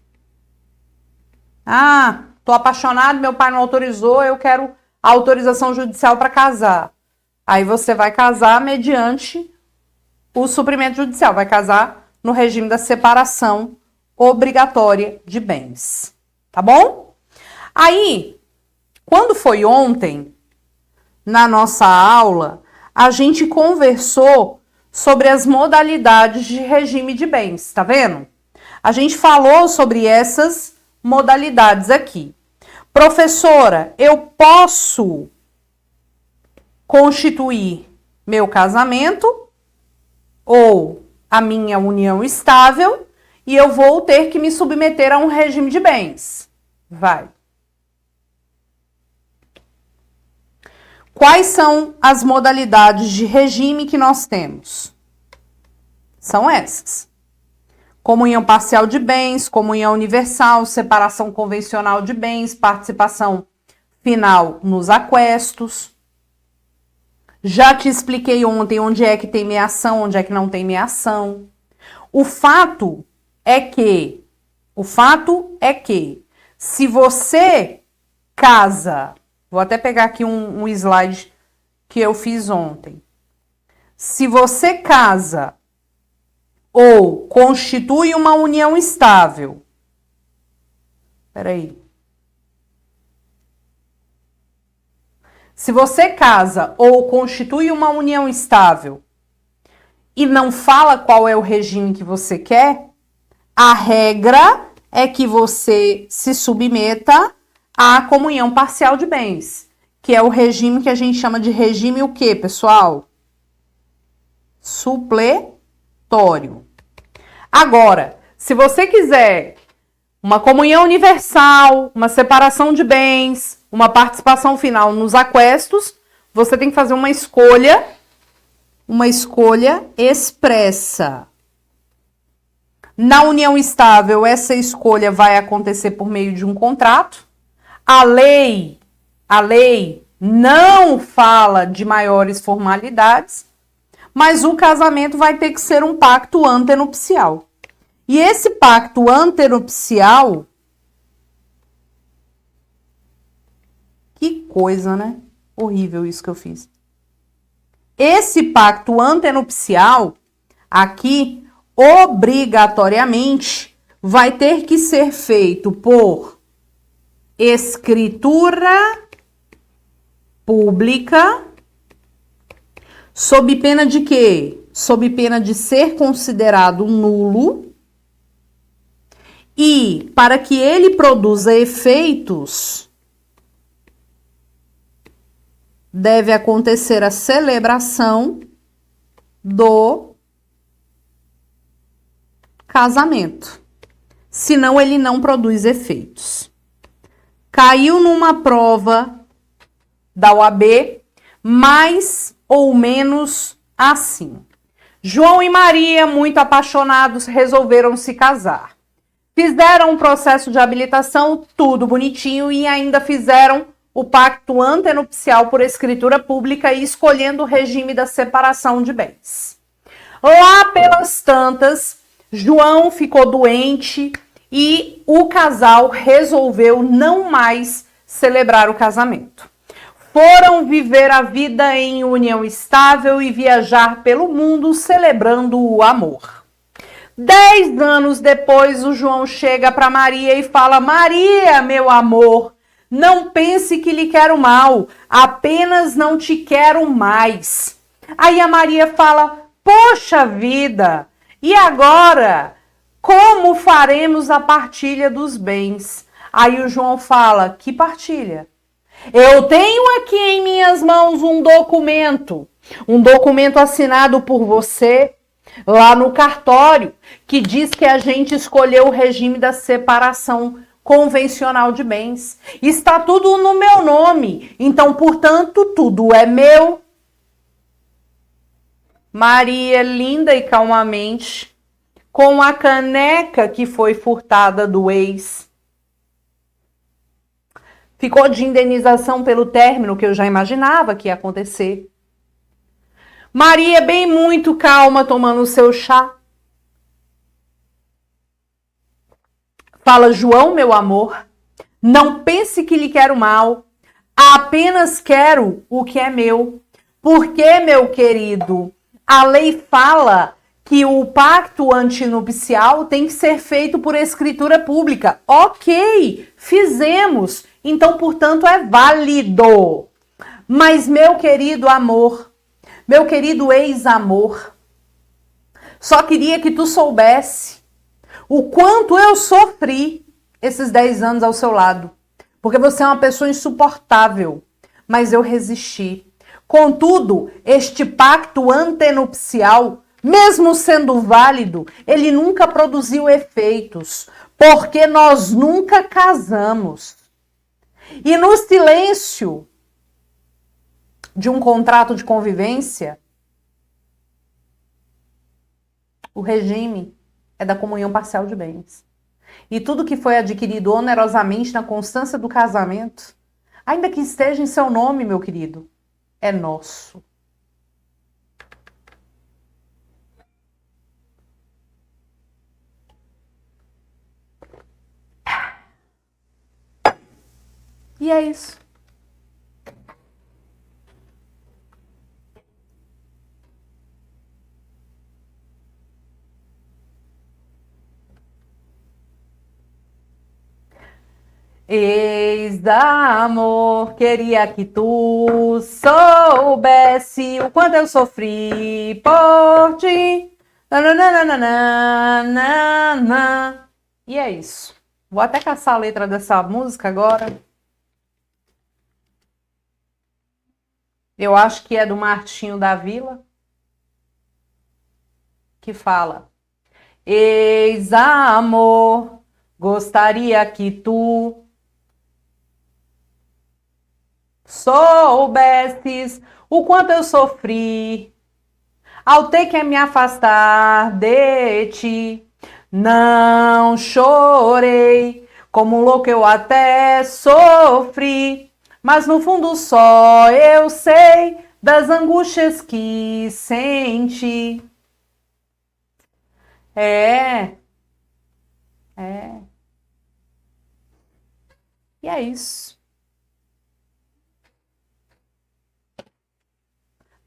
Ah, tô apaixonado, meu pai não autorizou, eu quero a autorização judicial para casar. Aí você vai casar mediante o suprimento judicial, vai casar no regime da separação obrigatória de bens. Tá bom? Aí, quando foi ontem, na nossa aula, a gente conversou sobre as modalidades de regime de bens, tá vendo? A gente falou sobre essas modalidades aqui. Professora, eu posso constituir meu casamento ou a minha união estável e eu vou ter que me submeter a um regime de bens. Vai. Quais são as modalidades de regime que nós temos? São essas. Comunhão parcial de bens, comunhão universal, separação convencional de bens, participação final nos aquestos. Já te expliquei ontem onde é que tem meação, onde é que não tem meação. O fato é que, se você casa, vou até pegar aqui um slide que eu fiz ontem. Se você casa ou constitui uma união estável. Peraí. Se você casa ou constitui uma união estável e não fala qual é o regime que você quer, a regra é que você se submeta à comunhão parcial de bens, que é o regime que a gente chama de regime o quê, pessoal? Supletório. Agora, se você quiser uma comunhão universal, uma separação de bens, uma participação final nos aquestos, você tem que fazer uma escolha expressa. Na união estável, essa escolha vai acontecer por meio de um contrato. A lei não fala de maiores formalidades, mas o casamento vai ter que ser um pacto antenupcial. E esse pacto antenupcial, que coisa, né? Horrível isso que eu fiz. Esse pacto antenupcial, aqui, obrigatoriamente, vai ter que ser feito por escritura pública, sob pena de quê? Sob pena de ser considerado nulo. E, para que ele produza efeitos, deve acontecer a celebração do casamento. Senão, ele não produz efeitos. Caiu numa prova da OAB, mais ou menos assim. João e Maria, muito apaixonados, resolveram se casar. Fizeram um processo de habilitação, tudo bonitinho, e ainda fizeram o pacto antenupcial por escritura pública e escolhendo o regime da separação de bens. Lá pelas tantas, João ficou doente e o casal resolveu não mais celebrar o casamento. Foram viver a vida em união estável e viajar pelo mundo celebrando o amor. 10 anos depois, o João chega para Maria e fala: Maria, meu amor, não pense que lhe quero mal, apenas não te quero mais. Aí a Maria fala: poxa vida, e agora? Como faremos a partilha dos bens? Aí o João fala: que partilha? Eu tenho aqui em minhas mãos um documento assinado por você lá no cartório, que diz que a gente escolheu o regime da separação convencional de bens. Está tudo no meu nome, então, portanto, tudo é meu. Maria, linda e calmamente, com a caneca que foi furtada do ex, ficou de indenização pelo término, que eu já imaginava que ia acontecer. Maria, bem muito calma, tomando o seu chá. Fala: João, meu amor, não pense que lhe quero mal, apenas quero o que é meu. Porque, meu querido, a lei fala que o pacto antinupcial tem que ser feito por escritura pública. Ok, fizemos, então, portanto, é válido. Mas, meu querido amor, meu querido ex-amor, só queria que tu soubesse o quanto eu sofri esses 10 anos ao seu lado. Porque você é uma pessoa insuportável, mas eu resisti. Contudo, este pacto antenupcial, mesmo sendo válido, ele nunca produziu efeitos, porque nós nunca casamos. E no silêncio de um contrato de convivência, o regime é da comunhão parcial de bens. E tudo que foi adquirido onerosamente na constância do casamento, ainda que esteja em seu nome, meu querido, é nosso. E é isso. Ex-amor, queria que tu soubesse o quanto eu sofri por ti. Nananana. E é isso. Vou até caçar a letra dessa música agora. Eu acho que é do Martinho da Vila, que fala: ex-amor, gostaria que tu soubesses o quanto eu sofri ao ter que me afastar de ti. Não chorei, como um louco eu até sofri, mas no fundo só eu sei das angústias que senti. É. E é isso.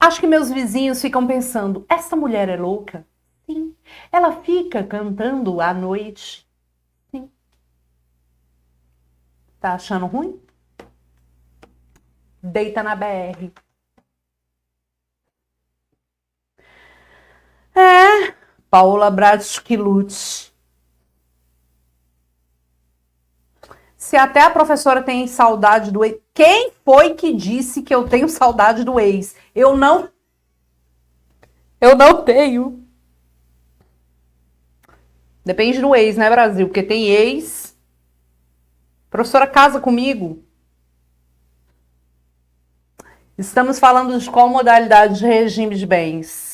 Acho que meus vizinhos ficam pensando, essa mulher é louca? Sim. Ela fica cantando à noite? Sim. Tá achando ruim? Deita na BR. Paula Bratschkilut. Se até a professora tem saudade do ex. Quem foi que disse que eu tenho saudade do ex? Eu não tenho. Depende do ex, né, Brasil? Porque tem ex. Professora, casa comigo. Estamos falando de qual modalidade de regime de bens?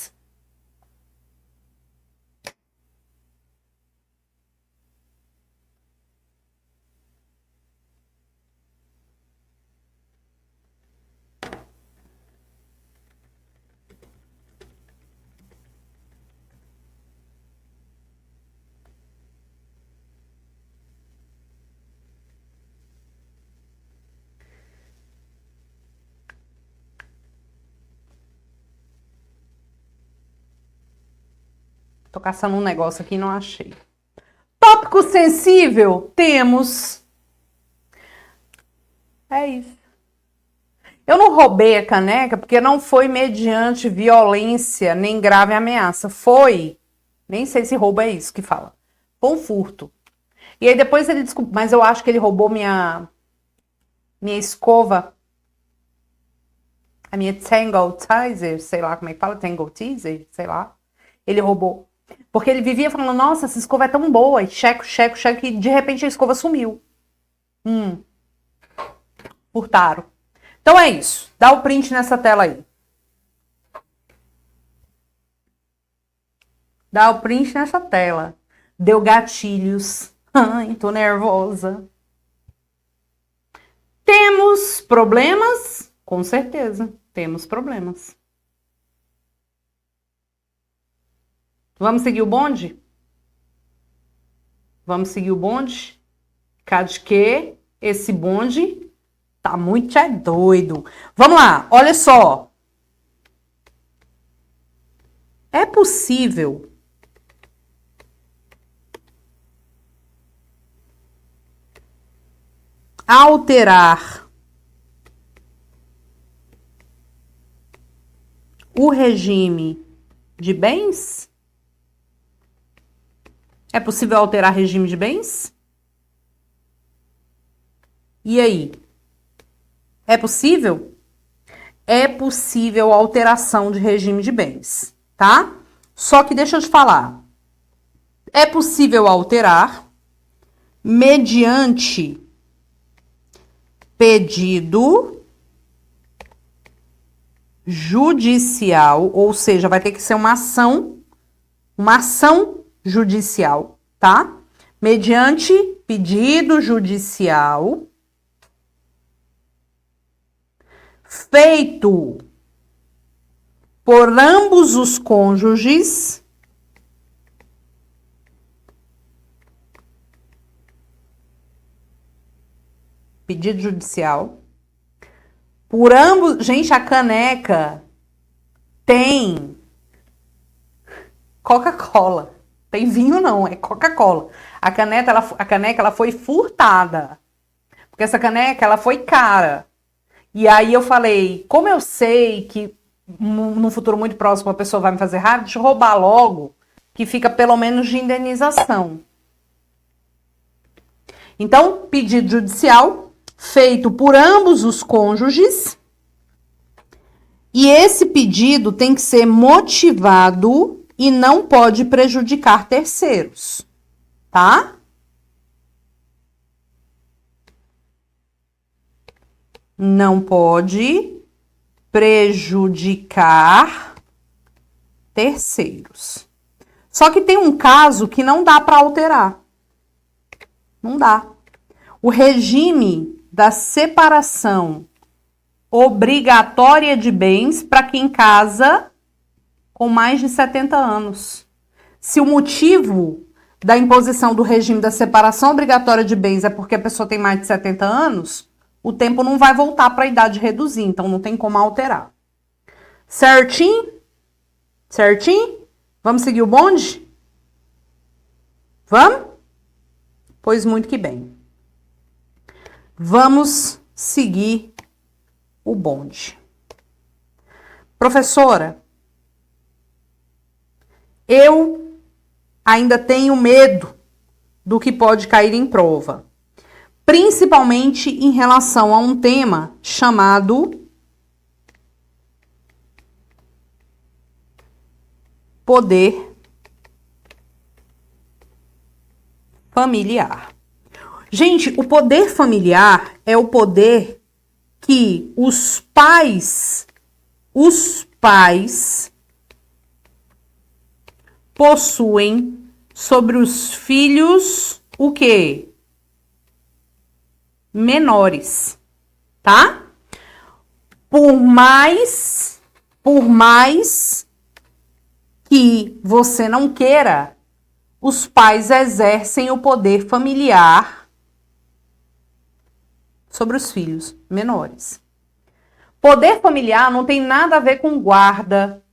Tô caçando um negócio aqui e não achei. Tópico sensível? Temos. É isso. Eu não roubei a caneca porque não foi mediante violência nem grave ameaça. Foi, nem sei se roubo é isso que fala, foi um furto. E aí depois ele desculpa, mas eu acho que ele roubou minha escova, a minha Tangle Teaser, sei lá como é que fala, Tangle Teaser, sei lá. Ele roubou. Porque ele vivia falando, nossa, essa escova é tão boa, e checo, e de repente a escova sumiu. Furtaram. Então é isso. Dá o print nessa tela aí. Dá o print nessa tela. Deu gatilhos. Ai, tô nervosa. Temos problemas? Com certeza, temos problemas. Vamos seguir o bonde? Vamos seguir o bonde? Cadê que esse bonde tá muito doido. Vamos lá, olha só. É possível alterar o regime de bens? É possível alterar regime de bens? E aí? É possível? É possível alteração de regime de bens, tá? Só que deixa eu te falar. É possível alterar mediante pedido judicial, ou seja, vai ter que ser uma ação judicial, tá? Mediante pedido judicial feito por ambos os cônjuges pedido judicial por ambos. Gente, a caneca tem Coca-Cola. Tem vinho não, é Coca-Cola. A caneca ela foi furtada. Porque essa caneca ela foi cara. E aí eu falei, como eu sei que num futuro muito próximo a pessoa vai me fazer raiva, deixa eu roubar logo, que fica pelo menos de indenização. Então, pedido judicial feito por ambos os cônjuges. E esse pedido tem que ser motivado e não pode prejudicar terceiros, tá? Não pode prejudicar terceiros. Só que tem um caso que não dá para alterar. Não dá. O regime da separação obrigatória de bens para quem casa com mais de 70 anos. Se o motivo da imposição do regime da separação obrigatória de bens é porque a pessoa tem mais de 70 anos, o tempo não vai voltar para a idade reduzir, então não tem como alterar. Certinho? Certinho? Vamos seguir o bonde? Vamos? Pois muito que bem. Vamos seguir o bonde. Professora, eu ainda tenho medo do que pode cair em prova, principalmente em relação a um tema chamado poder familiar. Gente, o poder familiar é o poder que os pais possuem sobre os filhos, o quê? Menores, tá? Por mais que você não queira, os pais exercem o poder familiar sobre os filhos menores. Poder familiar não tem nada a ver com guarda,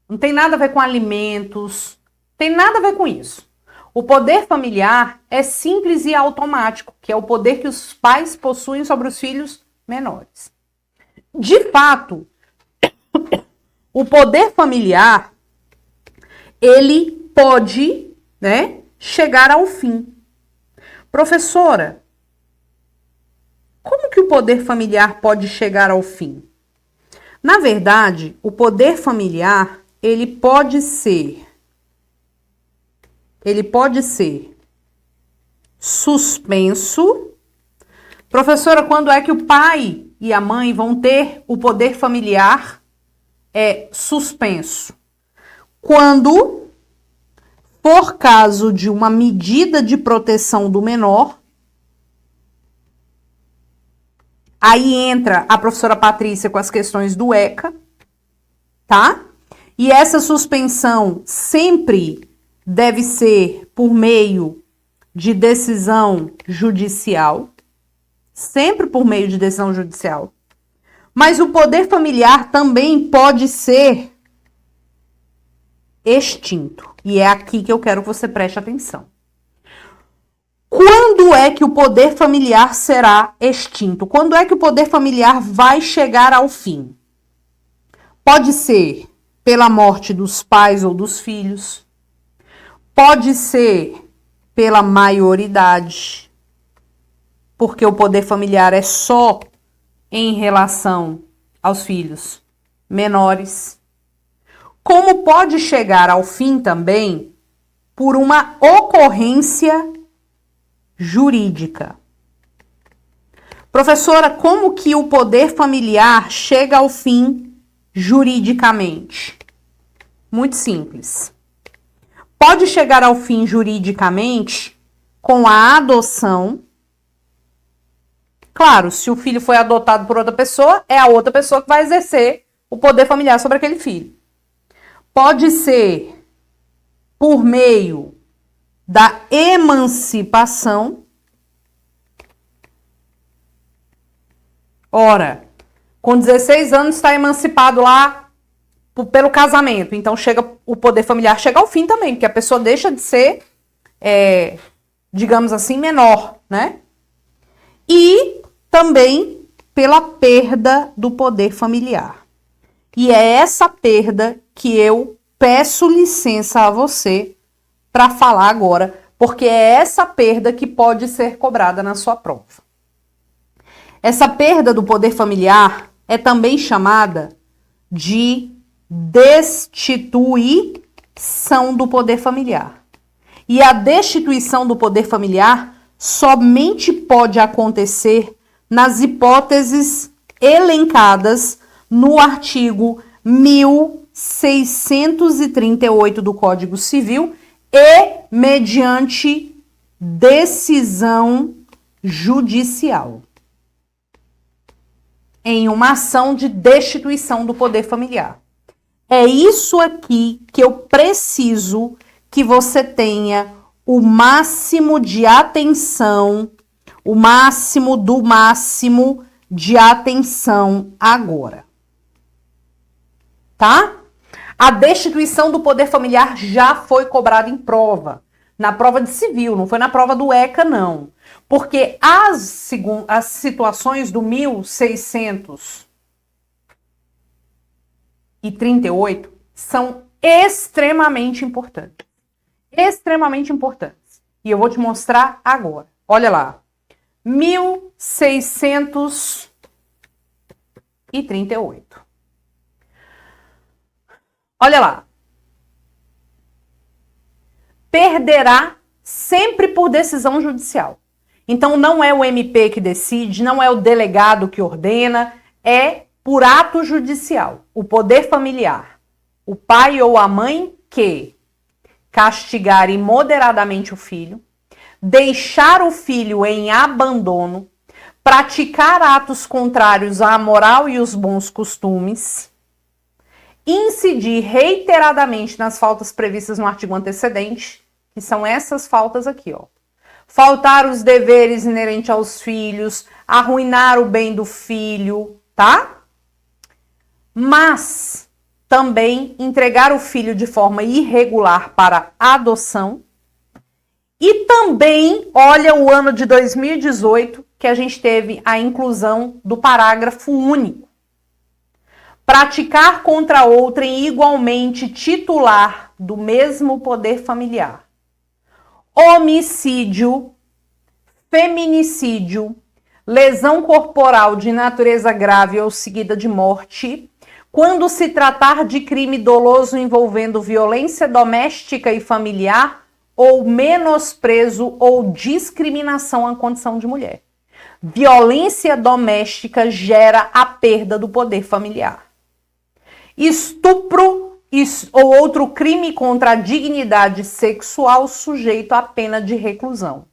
não tem nada a ver com alimentos, tem nada a ver com isso. O poder familiar é simples e automático, que é o poder que os pais possuem sobre os filhos menores. De fato, o poder familiar, ele pode, chegar ao fim. Professora, como que o poder familiar pode chegar ao fim? Na verdade, o poder familiar, ele pode ser suspenso. Professora, quando é que o pai e a mãe vão ter o poder familiar suspenso? Quando for caso de uma medida de proteção do menor, aí entra a professora Patrícia com as questões do ECA, tá? E essa suspensão sempre deve ser por meio de decisão judicial. Sempre por meio de decisão judicial. Mas o poder familiar também pode ser extinto. E é aqui que eu quero que você preste atenção. Quando é que o poder familiar será extinto? Quando é que o poder familiar vai chegar ao fim? Pode ser pela morte dos pais ou dos filhos. Pode ser pela maioridade. Porque o poder familiar é só em relação aos filhos menores. Como pode chegar ao fim também por uma ocorrência jurídica. Professora, como que o poder familiar chega ao fim juridicamente? Muito simples. Pode chegar ao fim juridicamente com a adoção. Claro, se o filho foi adotado por outra pessoa, é a outra pessoa que vai exercer o poder familiar sobre aquele filho. Pode ser por meio da emancipação. Ora, com 16 anos está emancipado lá pelo casamento. Então o poder familiar chega ao fim também, porque a pessoa deixa de ser, digamos assim, menor, né? E também pela perda do poder familiar. E é essa perda que eu peço licença a você para falar agora, porque é essa perda que pode ser cobrada na sua prova. Essa perda do poder familiar é também chamada de destituição do poder familiar. E a destituição do poder familiar somente pode acontecer nas hipóteses elencadas no artigo 1638 do Código Civil e mediante decisão judicial em uma ação de destituição do poder familiar. É isso aqui que eu preciso que você tenha o máximo de atenção, o máximo do máximo de atenção agora. Tá? A destituição do poder familiar já foi cobrada em prova. Na prova de civil, não foi na prova do ECA, não. Porque as situações do 1638 são extremamente importantes. Extremamente importantes. E eu vou te mostrar agora. Olha lá. 1638. Olha lá. Perderá sempre por decisão judicial. Então não é o MP que decide, não é o delegado que ordena, é por ato judicial. O poder familiar. O pai ou a mãe que castigar imoderadamente o filho, deixar o filho em abandono, praticar atos contrários à moral e os bons costumes, incidir reiteradamente nas faltas previstas no artigo antecedente, que são essas faltas aqui, ó. Faltar os deveres inerentes aos filhos, arruinar o bem do filho, tá? Mas também entregar o filho de forma irregular para adoção. E também, olha o ano de 2018, que a gente teve a inclusão do parágrafo único. Praticar contra outrem igualmente titular do mesmo poder familiar. Homicídio, feminicídio, lesão corporal de natureza grave ou seguida de morte, quando se tratar de crime doloso envolvendo violência doméstica e familiar ou menosprezo ou discriminação à condição de mulher. Violência doméstica gera a perda do poder familiar. Estupro ou outro crime contra a dignidade sexual sujeito à pena de reclusão.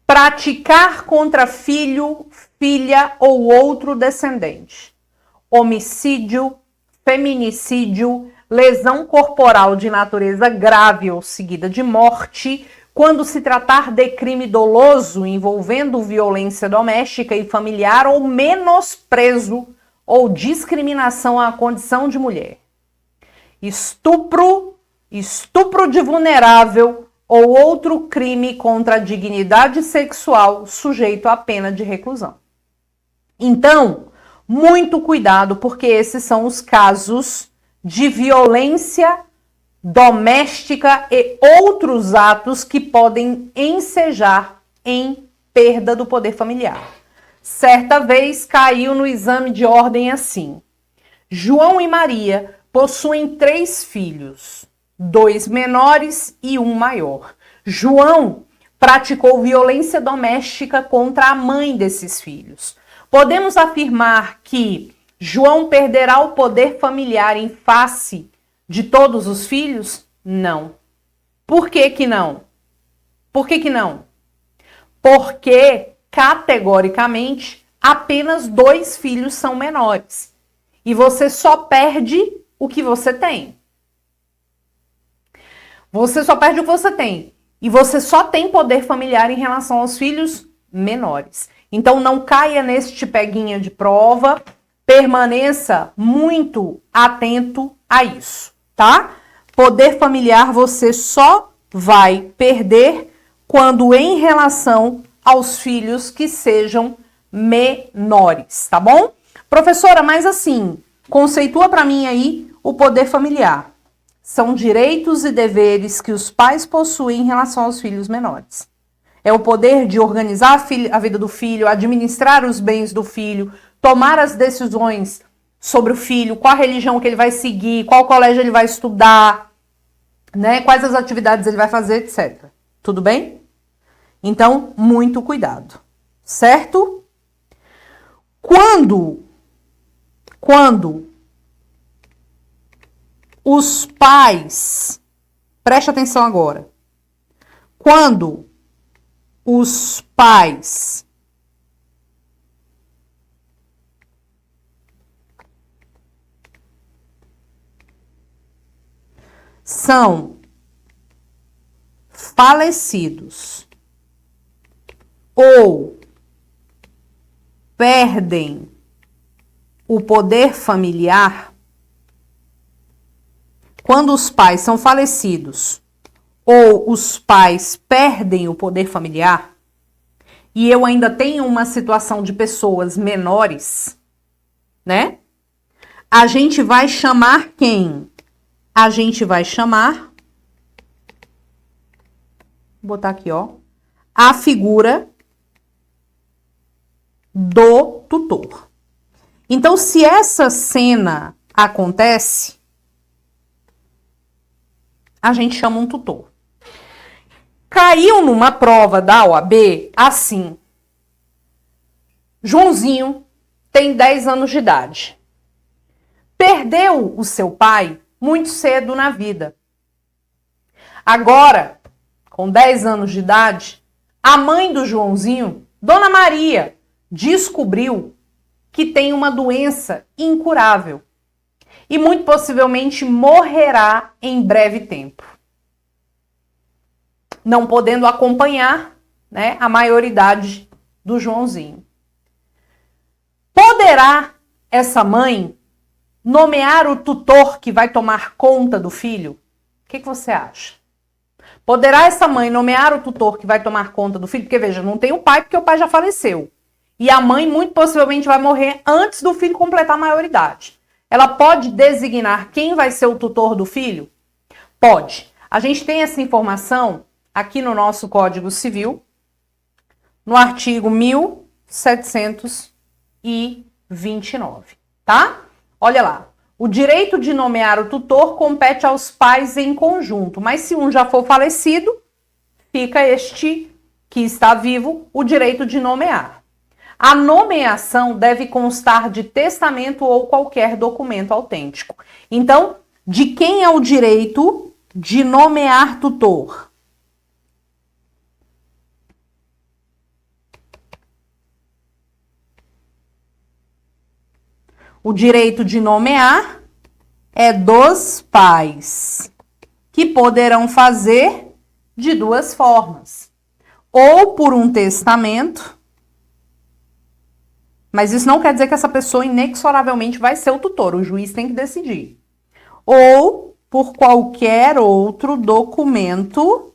Praticar contra filho, filha ou outro descendente. Homicídio, feminicídio, lesão corporal de natureza grave ou seguida de morte, quando se tratar de crime doloso envolvendo violência doméstica e familiar ou menosprezo ou discriminação à condição de mulher. Estupro de vulnerável ou outro crime contra a dignidade sexual sujeito à pena de reclusão. Então, muito cuidado, porque esses são os casos de violência doméstica e outros atos que podem ensejar em perda do poder familiar. Certa vez caiu no exame de ordem assim: João e Maria possuem 3 filhos, 2 menores e 1 maior. João praticou violência doméstica contra a mãe desses filhos. Podemos afirmar que João perderá o poder familiar em face de todos os filhos? Não. Por que que não? Por que que não? Porque, categoricamente, apenas 2 filhos são menores. E você só perde o que você tem. Você só perde o que você tem. E você só tem poder familiar em relação aos filhos menores. Então, não caia neste peguinha de prova. Permaneça muito atento a isso, tá? Poder familiar você só vai perder quando em relação aos filhos que sejam menores, tá bom? Professora, mas assim, conceitua para mim aí o poder familiar. São direitos e deveres que os pais possuem em relação aos filhos menores. É o poder de organizar a vida do filho, administrar os bens do filho, tomar as decisões sobre o filho, qual a religião que ele vai seguir, qual colégio ele vai estudar, né? Quais as atividades ele vai fazer, etc. Tudo bem? Então, muito cuidado, certo? Quando os pais Preste atenção agora. Quando os pais são falecidos ou perdem o poder familiar, quando os pais são falecidos ou os pais perdem o poder familiar, e eu ainda tenho uma situação de pessoas menores, né? A gente vai chamar quem? A gente vai chamar, vou botar aqui, ó, a figura do tutor. Então, se essa cena acontece, a gente chama um tutor. Caiu numa prova da OAB assim: Joãozinho tem 10 anos de idade. Perdeu o seu pai muito cedo na vida. Agora, com 10 anos de idade, a mãe do Joãozinho, Dona Maria, descobriu que tem uma doença incurável e muito possivelmente morrerá em breve tempo, não podendo acompanhar, né, a maioridade do Joãozinho. Poderá essa mãe nomear o tutor que vai tomar conta do filho? O que você acha? Poderá essa mãe nomear o tutor que vai tomar conta do filho? Porque, veja, não tem o pai porque o pai já faleceu. E a mãe muito possivelmente vai morrer antes do filho completar a maioridade. Ela pode designar quem vai ser o tutor do filho? Pode. A gente tem essa informação aqui no nosso Código Civil, no artigo 1729, tá? Olha lá. O direito de nomear o tutor compete aos pais em conjunto, mas se um já for falecido, fica este que está vivo o direito de nomear. A nomeação deve constar de testamento ou qualquer documento autêntico. Então, de quem é o direito de nomear tutor? O direito de nomear é dos pais, que poderão fazer de duas formas. Ou por um testamento, mas isso não quer dizer que essa pessoa inexoravelmente vai ser o tutor, o juiz tem que decidir. Ou por qualquer outro documento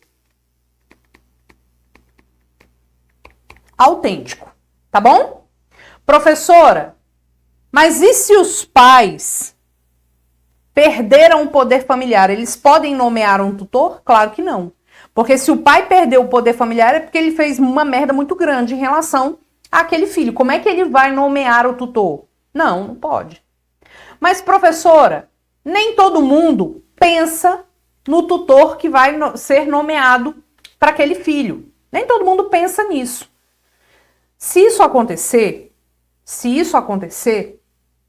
autêntico, tá bom? Professora, mas e se os pais perderam o poder familiar, eles podem nomear um tutor? Claro que não. Porque se o pai perdeu o poder familiar é porque ele fez uma merda muito grande em relação àquele filho. Como é que ele vai nomear o tutor? Não, não pode. Mas, professora, nem todo mundo pensa no tutor que vai ser nomeado para aquele filho. Nem todo mundo pensa nisso. Se isso acontecer,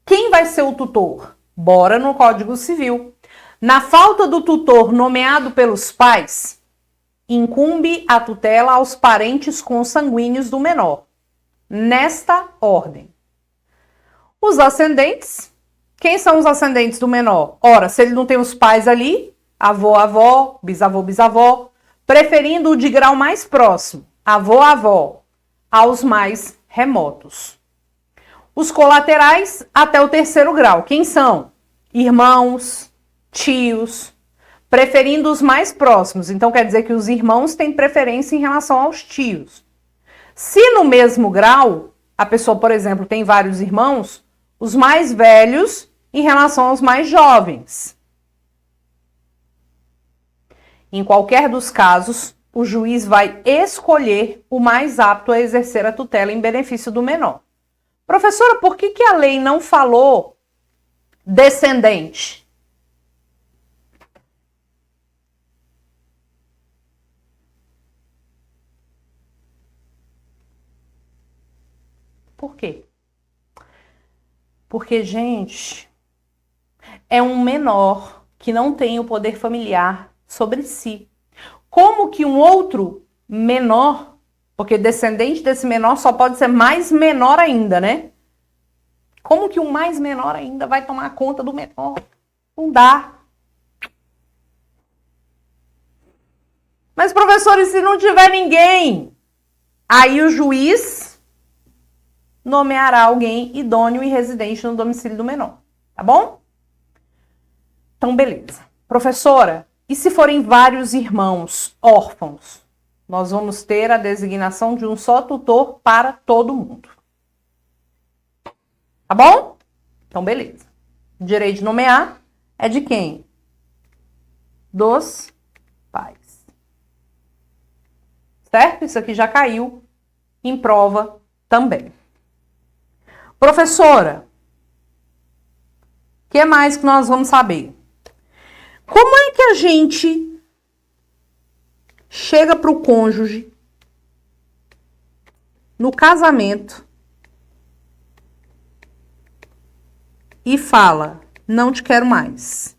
quem vai ser o tutor? Bora no Código Civil. Na falta do tutor nomeado pelos pais, incumbe a tutela aos parentes consanguíneos do menor. Nesta ordem. Os ascendentes. Quem são os ascendentes do menor? Ora, se ele não tem os pais ali, avô, avó, bisavô, bisavó, preferindo o de grau mais próximo, avô, avó, aos mais remotos. Os colaterais até o terceiro grau. Quem são? Irmãos, tios, preferindo os mais próximos. Então, quer dizer que os irmãos têm preferência em relação aos tios. Se no mesmo grau, a pessoa, por exemplo, tem vários irmãos, os mais velhos em relação aos mais jovens. Em qualquer dos casos, o juiz vai escolher o mais apto a exercer a tutela em benefício do menor. Professora, por que a lei não falou descendente? Por quê? Porque, gente, é um menor que não tem o poder familiar sobre si. Como que um outro menor, porque descendente desse menor só pode ser mais menor ainda, né? Como que um mais menor ainda vai tomar conta do menor? Não dá. Mas, professores, se não tiver ninguém, aí o juiz nomeará alguém idôneo e residente no domicílio do menor. Tá bom? Então, beleza. Professora, e se forem vários irmãos órfãos? Nós vamos ter a designação de um só tutor para todo mundo. Tá bom? Então, beleza. O direito de nomear é de quem? Dos pais. Certo? Isso aqui já caiu em prova também. Professora, o que mais que nós vamos saber? Como é que a gente chega para o cônjuge no casamento e fala, não te quero mais,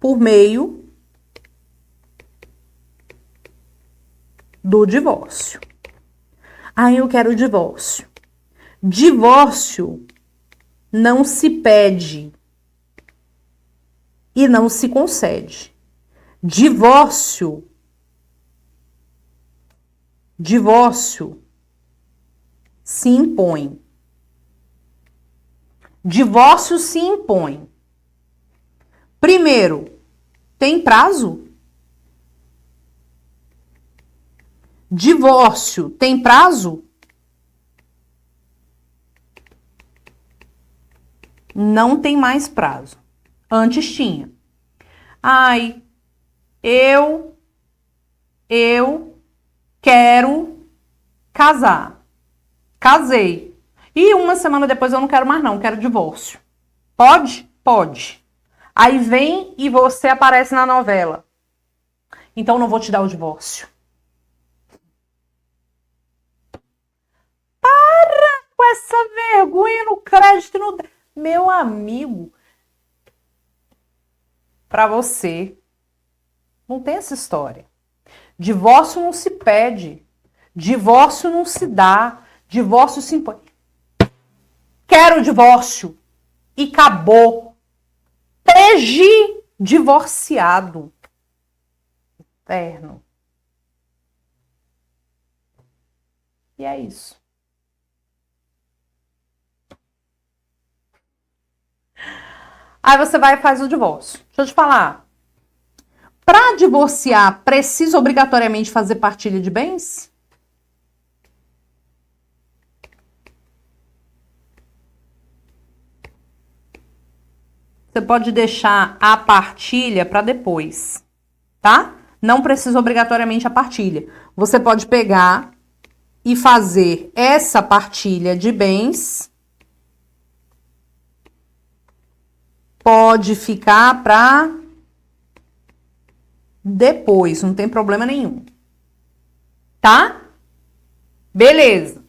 por meio do divórcio? Aí eu quero o divórcio. Divórcio não se pede e não se concede. Divórcio se impõe. Divórcio se impõe. Primeiro, tem prazo? Divórcio tem prazo? Não tem mais prazo. Antes tinha. Ai, eu quero casar. Casei. E uma semana depois eu não quero mais não, quero divórcio. Pode? Pode. Aí vem e você aparece na novela. Então não vou te dar o divórcio. Para com essa vergonha no crédito. No... Meu amigo, para você, não tem essa história. Divórcio não se pede. Divórcio não se dá. Divórcio se impõe. Quero divórcio. E acabou. Divorciado. Eterno. E é isso. Aí você vai e faz o divórcio. Deixa eu te falar. Para divorciar, precisa obrigatoriamente fazer partilha de bens? Você pode deixar a partilha para depois, tá? Não precisa obrigatoriamente a partilha. Você pode pegar e fazer essa partilha de bens. Pode ficar para depois, não tem problema nenhum. Tá? Beleza.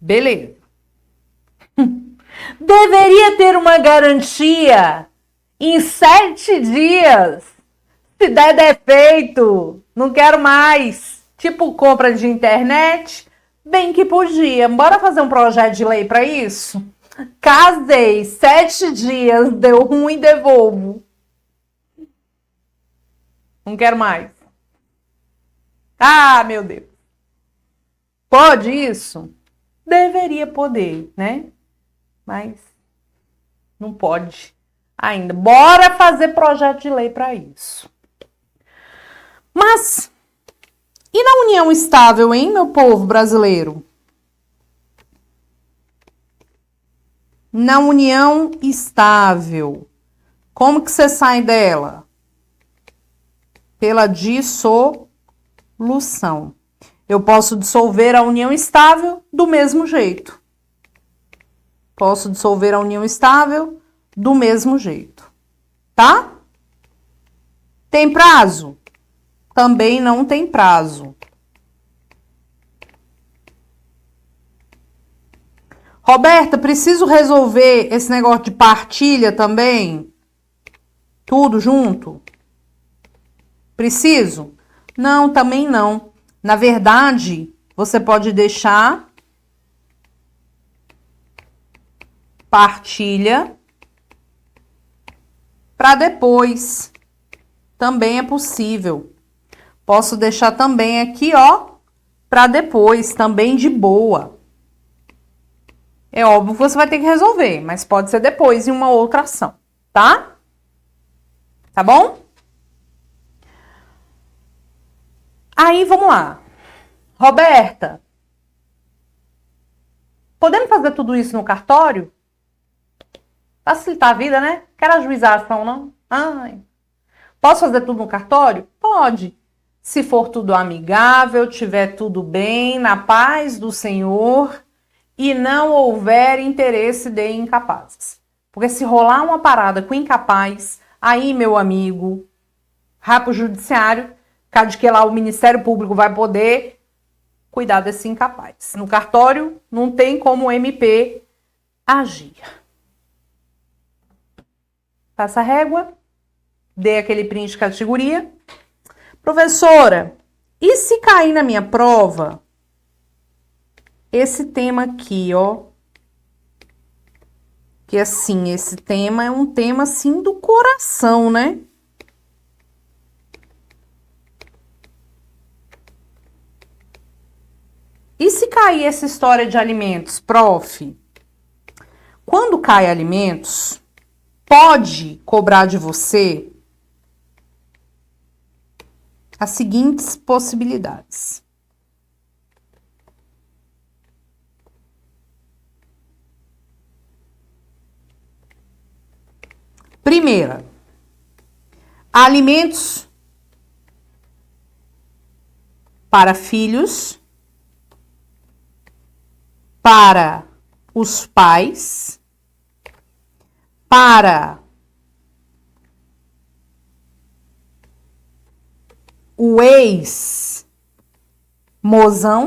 Beleza. Deveria ter uma garantia em 7 dias. Se der defeito, não quero mais. Tipo compra de internet, bem que podia. Bora fazer um projeto de lei para isso? Casei, 7 dias, deu ruim, devolvo. Não quero mais. Ah, meu Deus. Pode isso? Deveria poder, né? Mas não pode ainda. Bora fazer projeto de lei para isso. Mas, e na união estável, hein, meu povo brasileiro? Na união estável, como que você sai dela? Pela dissolução. Eu posso dissolver a união estável do mesmo jeito. Posso dissolver a união estável do mesmo jeito. Tá? Tem prazo? Também não tem prazo. Roberta, preciso resolver esse negócio de partilha também? Tudo junto? Preciso? Não, também não. Na verdade, você pode deixar partilha para depois. Também é possível. Posso deixar também aqui, ó, para depois, também de boa. É óbvio que você vai ter que resolver, mas pode ser depois em uma outra ação, tá? Tá bom? Aí, vamos lá. Roberta, podemos fazer tudo isso no cartório? Facilitar a vida, né? Quero ajuizar a ação, não? Ai. Posso fazer tudo no cartório? Pode. Se for tudo amigável, tiver tudo bem, na paz do Senhor e não houver interesse de incapazes. Porque se rolar uma parada com incapaz, aí, meu amigo, vai pro judiciário, caso de que lá o Ministério Público vai poder cuidar desse incapaz. No cartório, não tem como o MP agir. Passa a régua, dê aquele print de categoria. Professora, e se cair na minha prova esse tema aqui, ó? Que assim, esse tema é um tema assim do coração, né? E se cair essa história de alimentos, prof? Quando cai alimentos, pode cobrar de você as seguintes possibilidades. Primeira, alimentos para filhos, para os pais, para o ex-mozão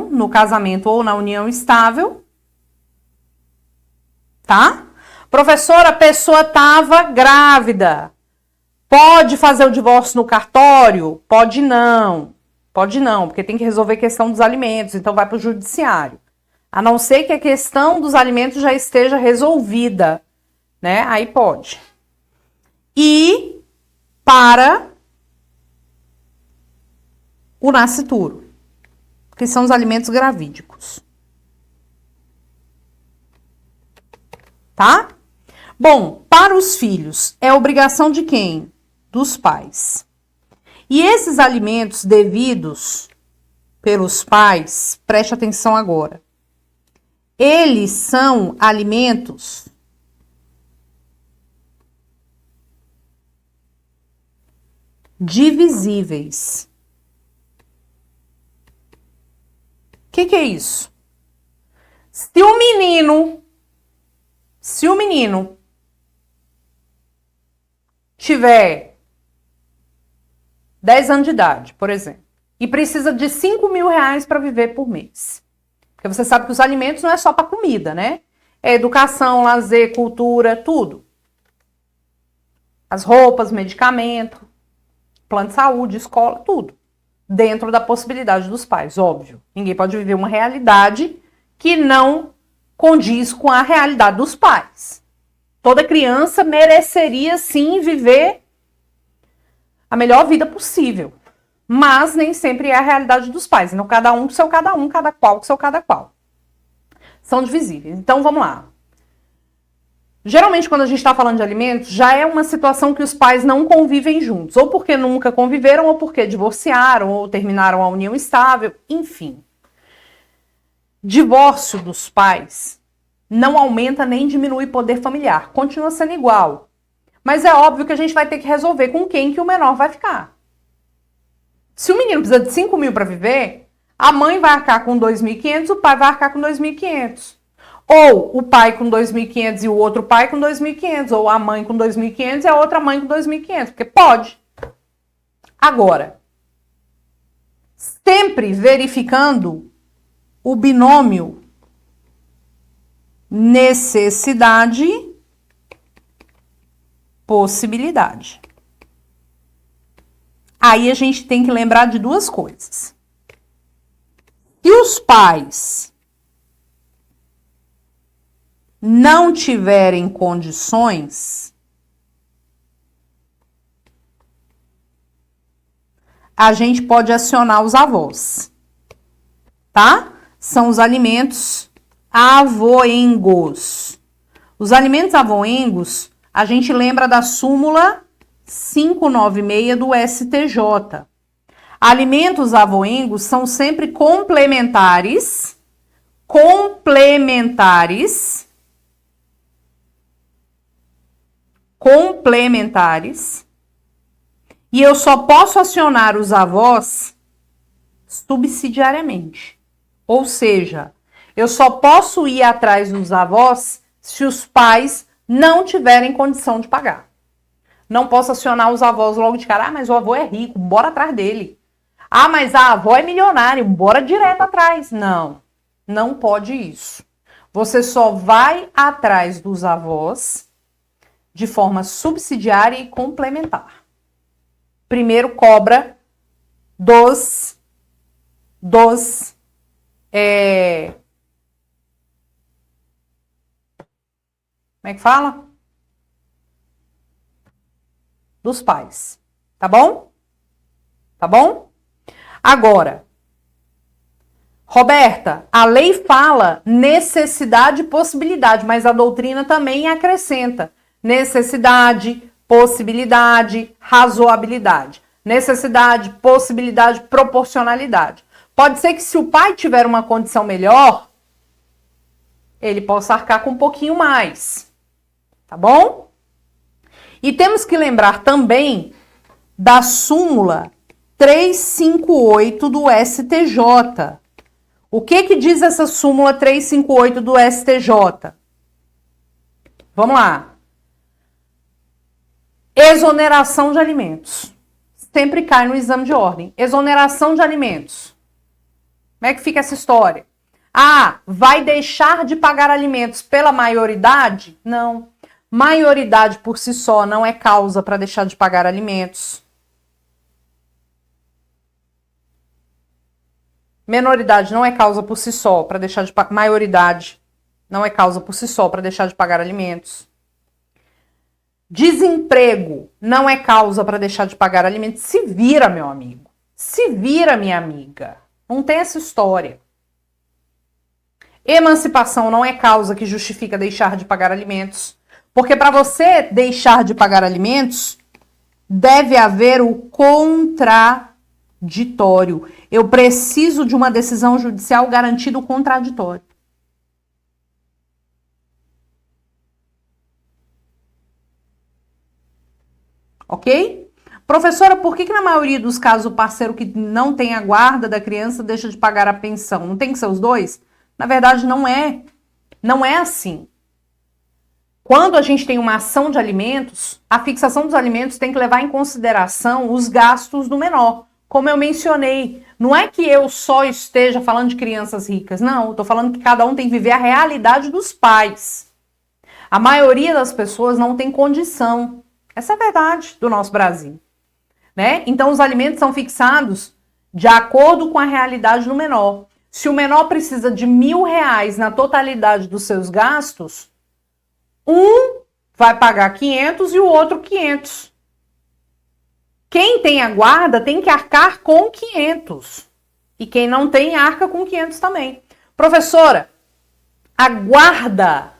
no casamento ou na união estável, tá? Professora, a pessoa estava grávida. Pode fazer o divórcio no cartório? Pode não, porque tem que resolver a questão dos alimentos, então vai para o judiciário. A não ser que a questão dos alimentos já esteja resolvida, né? Aí pode. E para o nascituro, que são os alimentos gravídicos. Tá? Bom, para os filhos, é obrigação de quem? Dos pais. E esses alimentos devidos pelos pais, preste atenção agora, eles são alimentos divisíveis. O que é isso? Se o menino tiver 10 anos de idade, por exemplo, e precisa de 5 mil reais para viver por mês. Porque você sabe que os alimentos não é só para comida, né? É educação, lazer, cultura, tudo. As roupas, medicamento, plano de saúde, escola, tudo. Dentro da possibilidade dos pais, óbvio. Ninguém pode viver uma realidade que não condiz com a realidade dos pais. Toda criança mereceria, sim, viver a melhor vida possível. Mas nem sempre é a realidade dos pais. Então, cada um com seu cada um, cada qual com seu cada qual. São divisíveis. Então, vamos lá. Geralmente, quando a gente está falando de alimentos, já é uma situação que os pais não convivem juntos. Ou porque nunca conviveram, ou porque divorciaram, ou terminaram a união estável, enfim. Divórcio dos pais não aumenta nem diminui poder familiar. Continua sendo igual. Mas é óbvio que a gente vai ter que resolver com quem que o menor vai ficar. Se o menino precisa de 5 mil para viver, a mãe vai arcar com 2.500, o pai vai arcar com 2.500. Ou o pai com 2.500 e o outro pai com 2.500. Ou a mãe com 2.500 e a outra mãe com 2.500. Porque pode. Agora, sempre verificando o binômio necessidade, possibilidade. Aí a gente tem que lembrar de duas coisas. Se os pais não tiverem condições, a gente pode acionar os avós, tá? São os alimentos avoengos. Os alimentos avoengos, a gente lembra da súmula 596 do STJ. Alimentos avoengos são sempre complementares, e eu só posso acionar os avós subsidiariamente. Ou seja, eu só posso ir atrás dos avós se os pais não tiverem condição de pagar. Não posso acionar os avós logo de cara. Ah, mas o avô é rico, bora atrás dele. Ah, mas a avó é milionária, bora direto atrás. Não, não pode isso. Você só vai atrás dos avós de forma subsidiária e complementar. Primeiro cobra dos como é que fala? Dos pais, tá bom? Tá bom? Agora, Roberta, a lei fala necessidade e possibilidade, mas a doutrina também acrescenta necessidade, possibilidade, razoabilidade. Necessidade, possibilidade, proporcionalidade. Pode ser que se o pai tiver uma condição melhor, ele possa arcar com um pouquinho mais, tá bom? E temos que lembrar também da súmula 358 do STJ. O que diz essa súmula 358 do STJ? Vamos lá. Exoneração de alimentos. Sempre cai no exame de ordem. Exoneração de alimentos. Como é que fica essa história? Ah, vai deixar de pagar alimentos pela maioridade? Não. Maioridade por si só não é causa para deixar de pagar alimentos. Menoridade não é causa por si só para deixar de pagar. Maioridade não é causa por si só para deixar de pagar alimentos. Desemprego não é causa para deixar de pagar alimentos. Se vira, meu amigo. Se vira, minha amiga. Não tem essa história. Emancipação não é causa que justifica deixar de pagar alimentos. Porque para você deixar de pagar alimentos, deve haver o contraditório. Eu preciso de uma decisão judicial garantida o contraditório. Ok? Professora, por que na maioria dos casos o parceiro que não tem a guarda da criança deixa de pagar a pensão? Não tem que ser os dois? Na verdade, não é. Não é assim. Quando a gente tem uma ação de alimentos, a fixação dos alimentos tem que levar em consideração os gastos do menor. Como eu mencionei, não é que eu só esteja falando de crianças ricas. Não, eu estou falando que cada um tem que viver a realidade dos pais. A maioria das pessoas não tem condição. Essa é a verdade do nosso Brasil, né? Então, os alimentos são fixados de acordo com a realidade do menor. Se o menor precisa de R$1.000 na totalidade dos seus gastos, um vai pagar 500 e o outro 500. Quem tem a guarda tem que arcar com 500. E quem não tem, arca com 500 também. Professora, a guarda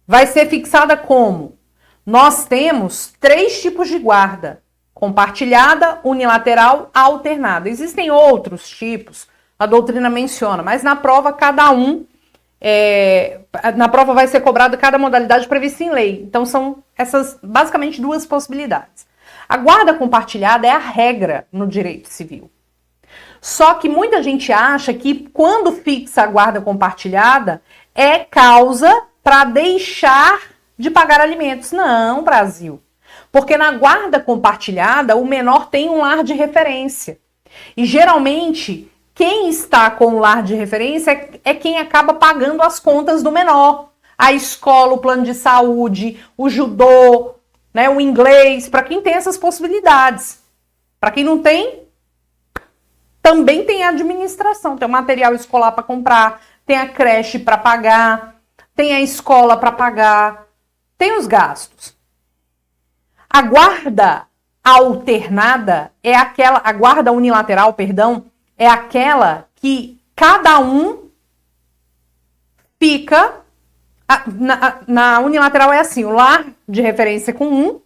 vai ser fixada como? Nós temos 3 tipos de guarda: compartilhada, unilateral, alternada. Existem outros tipos, a doutrina menciona, mas na prova cada um, na prova vai ser cobrado cada modalidade prevista em lei. Então são essas basicamente 2 possibilidades. A guarda compartilhada é a regra no direito civil. Só que muita gente acha que quando fixa a guarda compartilhada é causa para deixar de pagar alimentos. Não, Brasil. Porque na guarda compartilhada, o menor tem um lar de referência. E geralmente, quem está com o lar de referência é quem acaba pagando as contas do menor. A escola, o plano de saúde, o judô, né? O inglês, para quem tem essas possibilidades. Para quem não tem, também tem a administração, tem o material escolar para comprar, tem a creche para pagar, tem a escola para pagar, tem os gastos. A guarda alternada é aquela, a guarda unilateral, perdão, é aquela que cada um fica, na unilateral é assim, o lar de referência com um,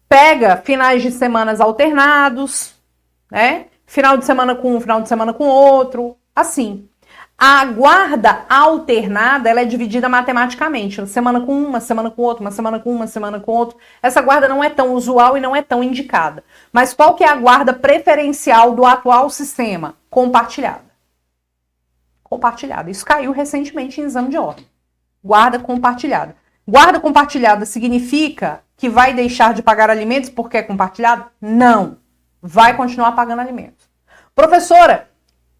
pega finais de semanas alternados, né? Final de semana com um, final de semana com outro, assim. A guarda alternada, ela é dividida matematicamente, semana com uma semana com outra, uma semana com uma semana com outra. Essa guarda não é tão usual e não é tão indicada. Mas qual que é a guarda preferencial do atual sistema? Compartilhada. Compartilhada. Isso caiu recentemente em exame de ordem. Guarda compartilhada. Guarda compartilhada significa que vai deixar de pagar alimentos porque é compartilhado? Não. Vai continuar pagando alimentos. Professora,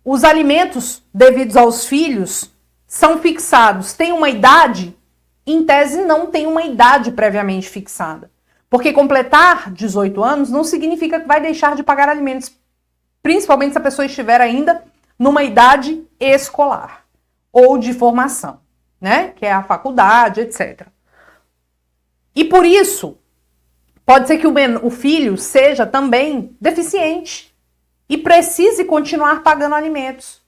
os alimentos devidos aos filhos são fixados. Tem uma idade? Em tese, não tem uma idade previamente fixada. Porque completar 18 anos não significa que vai deixar de pagar alimentos, principalmente se a pessoa estiver ainda numa idade escolar ou de formação, né? Que é a faculdade, etc. E por isso, pode ser que o filho seja também deficiente e precise continuar pagando alimentos.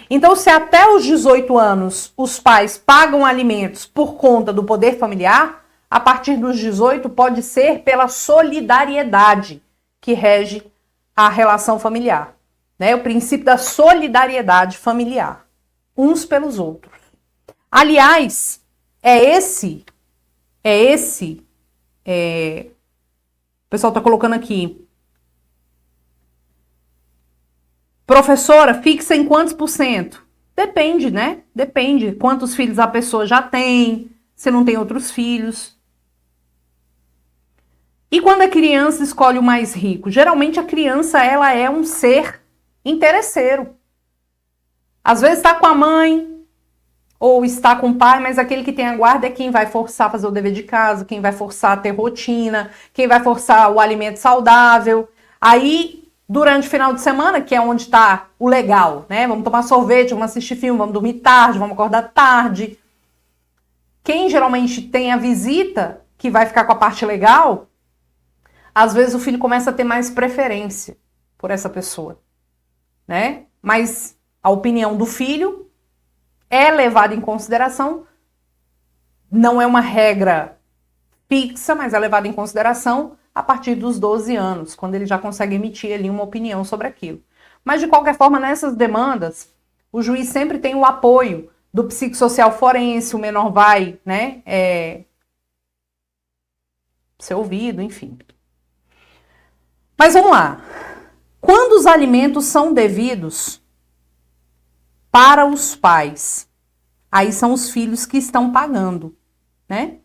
Então, se até os 18 anos os pais pagam alimentos por conta do poder familiar, a partir dos 18 pode ser pela solidariedade que rege a relação familiar, né? O princípio da solidariedade familiar, uns pelos outros. Aliás, o pessoal está colocando aqui. Professora, fixa em quantos por cento? Depende, né? Depende. Quantos filhos a pessoa já tem, se não tem outros filhos. E quando a criança escolhe o mais rico? Geralmente a criança, ela é um ser interesseiro. Às vezes está com a mãe, ou está com o pai, mas aquele que tem a guarda é quem vai forçar a fazer o dever de casa, quem vai forçar a ter rotina, quem vai forçar o alimento saudável. Aí, durante o final de semana, que é onde está o legal, né? Vamos tomar sorvete, vamos assistir filme, vamos dormir tarde, vamos acordar tarde. Quem geralmente tem a visita, que vai ficar com a parte legal, às vezes o filho começa a ter mais preferência por essa pessoa, né? Mas a opinião do filho é levada em consideração, não é uma regra fixa, mas é levada em consideração a partir dos 12 anos, quando ele já consegue emitir ali uma opinião sobre aquilo. Mas, de qualquer forma, nessas demandas, o juiz sempre tem o apoio do psicossocial forense, o menor vai, né, ser ouvido, enfim. Mas vamos lá. Quando os alimentos são devidos para os pais, aí são os filhos que estão pagando, né?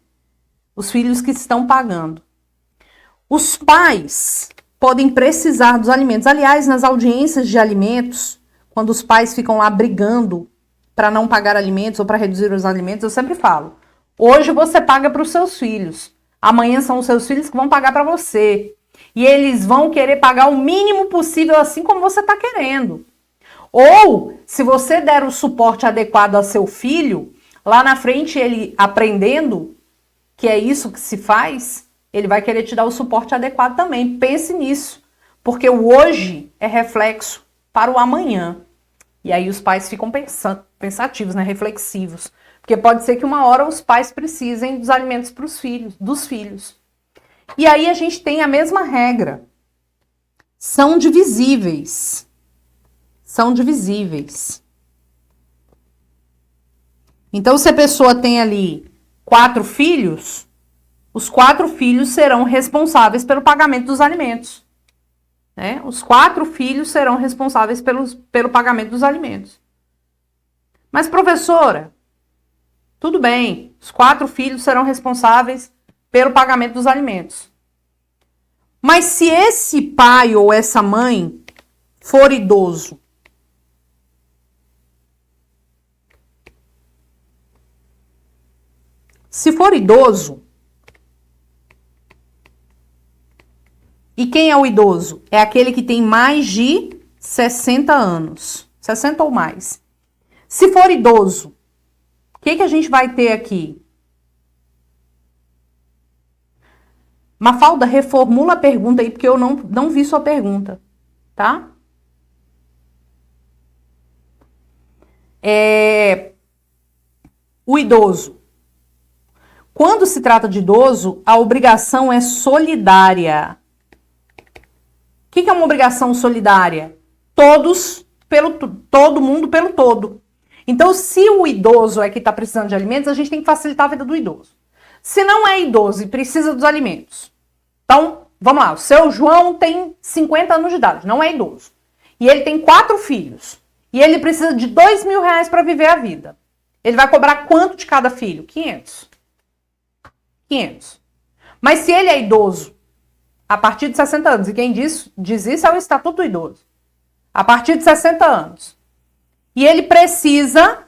Os filhos que estão pagando. Os pais podem precisar dos alimentos. Aliás, nas audiências de alimentos, quando os pais ficam lá brigando para não pagar alimentos ou para reduzir os alimentos, eu sempre falo, hoje você paga para os seus filhos, amanhã são os seus filhos que vão pagar para você. E eles vão querer pagar o mínimo possível, assim como você está querendo. Ou, se você der o suporte adequado a seu filho, lá na frente ele aprendendo que é isso que se faz, ele vai querer te dar o suporte adequado também. Pense nisso, porque o hoje é reflexo para o amanhã. E aí os pais ficam pensativos, né, reflexivos. Porque pode ser que uma hora os pais precisem dos alimentos para os filhos, dos filhos. E aí a gente tem a mesma regra. São divisíveis. São divisíveis. Então, se a pessoa tem ali 4 filhos, os 4 filhos serão responsáveis pelo pagamento dos alimentos. Né? Os 4 filhos serão responsáveis pelo pagamento dos alimentos. Mas, professora, tudo bem, os 4 filhos serão responsáveis pelo pagamento dos alimentos. Mas se esse pai ou essa mãe for idoso, se for idoso, E quem é o idoso? É aquele que tem mais de 60 anos. 60 ou mais. Se for idoso, o que a gente vai ter aqui? Mafalda, reformula a pergunta aí, porque eu não vi sua pergunta, tá? O idoso. Quando se trata de idoso, a obrigação é solidária. O que é uma obrigação solidária? Todo mundo pelo todo. Então, se o idoso é que está precisando de alimentos, a gente tem que facilitar a vida do idoso. Se não é idoso e precisa dos alimentos, então, vamos lá, o seu João tem 50 anos de idade, não é idoso. E ele tem 4 filhos. E ele precisa de R$2.000 para viver a vida. Ele vai cobrar quanto de cada filho? 500. 500. Mas se ele é idoso, a partir de 60 anos, e quem diz isso é o Estatuto do Idoso, a partir de 60 anos, e ele precisa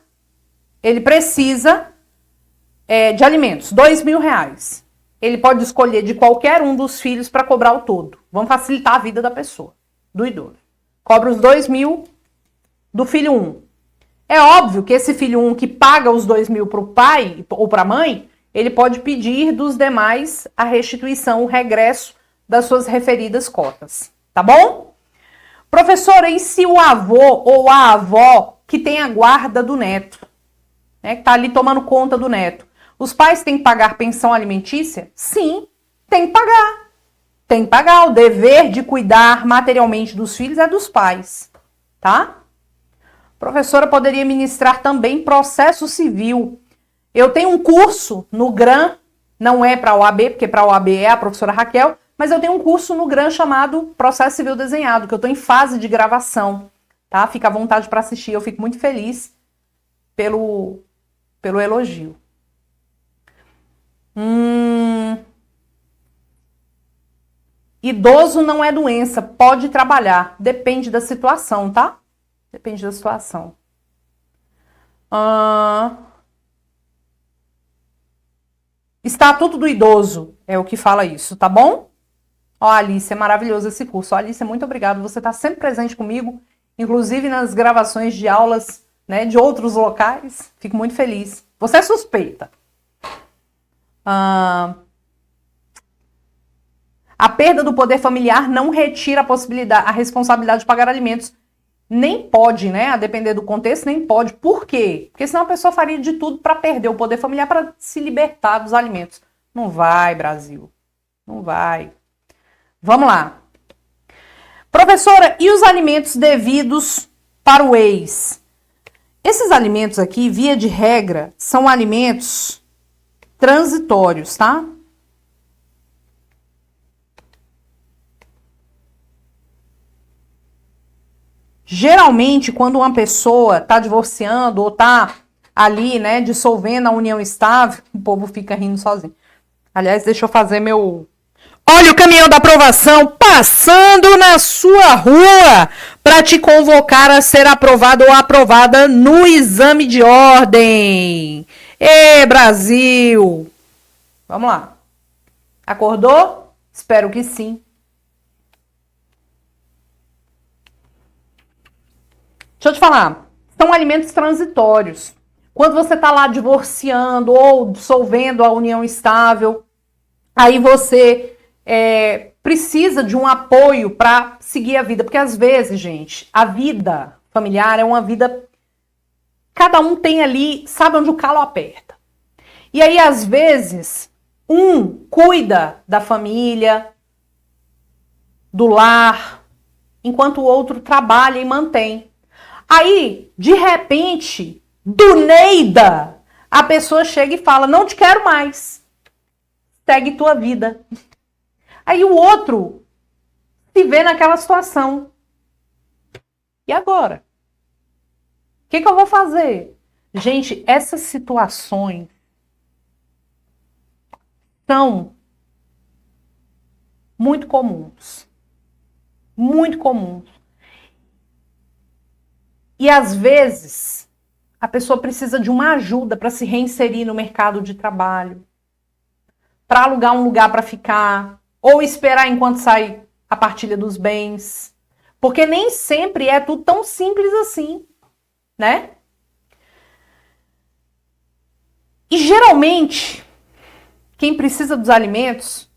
de alimentos, R$2.000. Ele pode escolher de qualquer um dos filhos para cobrar o todo. Vamos facilitar a vida da pessoa, do idoso. Cobra os 2.000 do filho 1. É óbvio que esse filho 1 que paga os 2.000 para o pai ou para a mãe, ele pode pedir dos demais a restituição, o regresso das suas referidas cotas. Tá bom? Professora, e se o avô ou a avó que tem a guarda do neto, né, que está ali tomando conta do neto, os pais têm que pagar pensão alimentícia? Sim, tem que pagar. Tem que pagar. O dever de cuidar materialmente dos filhos é dos pais, tá? Professora, poderia ministrar também processo civil. Eu tenho um curso no GRAN, não é para a OAB, porque para a OAB é a professora Raquel, mas eu tenho um curso no GRAN chamado Processo Civil Desenhado, que eu estou em fase de gravação, tá? Fica à vontade para assistir, eu fico muito feliz pelo elogio. Idoso não é doença, pode trabalhar, depende da situação, tá? Depende da situação. Estatuto do Idoso é o que fala isso, tá bom? Ó, Alice, é maravilhoso esse curso. Ó, Alice, muito obrigada. Você está sempre presente comigo, inclusive nas gravações de aulas, né, de outros locais. Fico muito feliz. Você é suspeita. A perda do poder familiar não retira a responsabilidade de pagar alimentos. Nem pode, né? A depender do contexto, nem pode. Por quê? Porque senão a pessoa faria de tudo para perder o poder familiar, para se libertar dos alimentos. Não vai, Brasil. Não vai. Vamos lá. Professora, e os alimentos devidos para o ex? Esses alimentos aqui, via de regra, são alimentos transitórios, tá? Geralmente, quando uma pessoa está divorciando ou está ali, né, dissolvendo a união estável, o povo fica rindo sozinho. Aliás, deixa eu fazer meu... Olha o caminhão da aprovação passando na sua rua para te convocar a ser aprovado ou aprovada no exame de ordem. Ê, Brasil! Vamos lá. Acordou? Espero que sim. Deixa eu te falar, são alimentos transitórios. Quando você está lá divorciando ou dissolvendo a união estável, aí você precisa de um apoio para seguir a vida. Porque às vezes, gente, a vida familiar é uma vida... Cada um tem ali, sabe onde o calo aperta. E aí, às vezes, um cuida da família, do lar, enquanto o outro trabalha e mantém. Aí, de repente, do Neida, a pessoa chega e fala, não te quero mais. Segue tua vida. Aí o outro se vê naquela situação. E agora? O que eu vou fazer? Gente, essas situações são muito comuns. Muito comuns. E às vezes, a pessoa precisa de uma ajuda para se reinserir no mercado de trabalho, para alugar um lugar para ficar, ou esperar enquanto sai a partilha dos bens, porque nem sempre é tudo tão simples assim, né? E geralmente, quem precisa dos alimentos,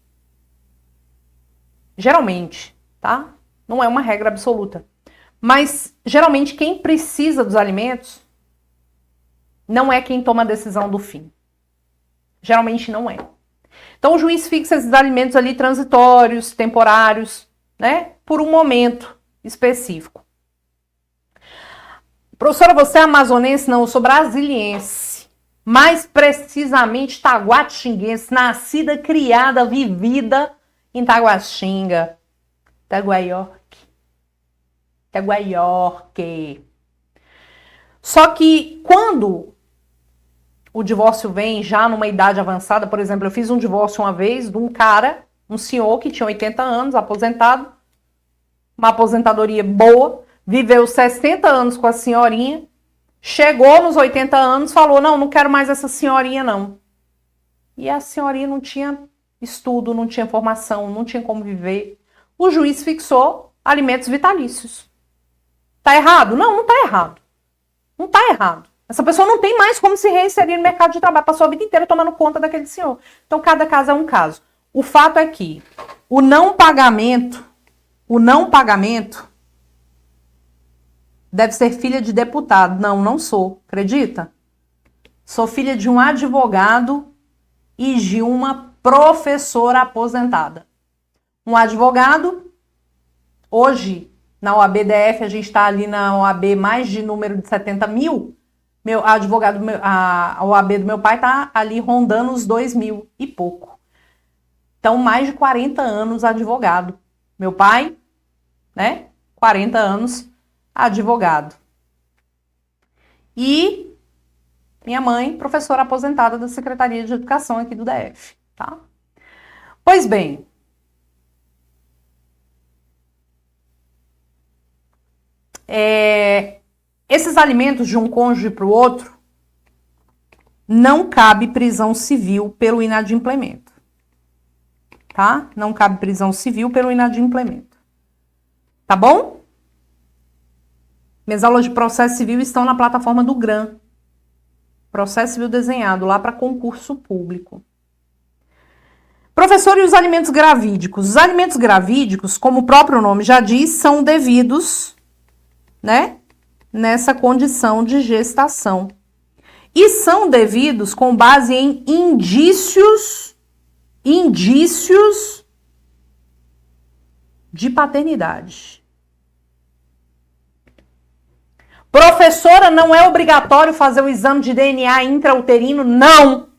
geralmente, tá? Não é uma regra absoluta, mas geralmente quem precisa dos alimentos não é quem toma a decisão do fim. Geralmente não é. Então o juiz fixa esses alimentos ali transitórios, temporários, né? Por um momento específico. Professora, você é amazonense? Não, eu sou brasiliense. Mais precisamente taguatinguense, nascida, criada, vivida em Taguatinga. Itaguaiorque. Só que quando o divórcio vem já numa idade avançada, por exemplo, eu fiz um divórcio uma vez de um cara, um senhor que tinha 80 anos, aposentado, uma aposentadoria boa, viveu 60 anos com a senhorinha, chegou nos 80 anos, falou, não quero mais essa senhorinha não. E a senhorinha não tinha estudo, não tinha formação, não tinha como viver. O juiz fixou alimentos vitalícios. Tá errado? Não tá errado. Não tá errado. Essa pessoa não tem mais como se reinserir no mercado de trabalho, passou a vida inteira tomando conta daquele senhor. Então, cada caso é um caso. O fato é que o não pagamento deve ser filha de deputado. Não sou. Acredita? Sou filha de um advogado e de uma professora aposentada. Um advogado, hoje, na OAB-DF, a gente está ali na OAB mais de número de 70 mil, a OAB do meu pai está ali rondando os 2.000 e pouco. Então, mais de 40 anos advogado. Meu pai, né? 40 anos advogado. E minha mãe, professora aposentada da Secretaria de Educação aqui do DF, tá? Pois bem, esses alimentos de um cônjuge para o outro, não cabe prisão civil pelo inadimplemento, tá? Não cabe prisão civil pelo inadimplemento, tá bom? Minhas aulas de processo civil estão na plataforma do GRAM, processo civil desenhado, lá para concurso público. Professor, e os alimentos gravídicos? Os alimentos gravídicos, como o próprio nome já diz, são devidos, né, nessa condição de gestação. E são devidos com base em indícios de paternidade. Professora, não é obrigatório fazer o exame de DNA intrauterino? Não.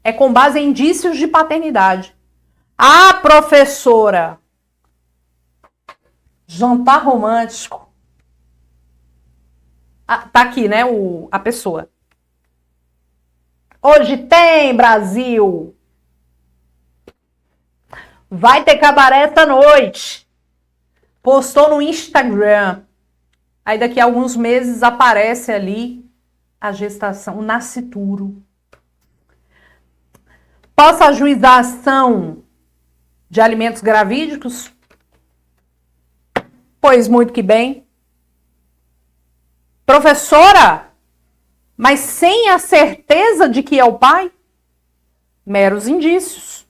É com base em indícios de paternidade. Ah, professora, jantar romântico. Ah, tá aqui, né, a pessoa. Hoje tem, Brasil. Vai ter cabaré essa noite. Postou no Instagram. Aí daqui a alguns meses aparece ali a gestação, o nascituro. Posso ajuizar ação de alimentos gravídicos? Pois muito que bem. Professora, mas sem a certeza de que é o pai? Meros indícios.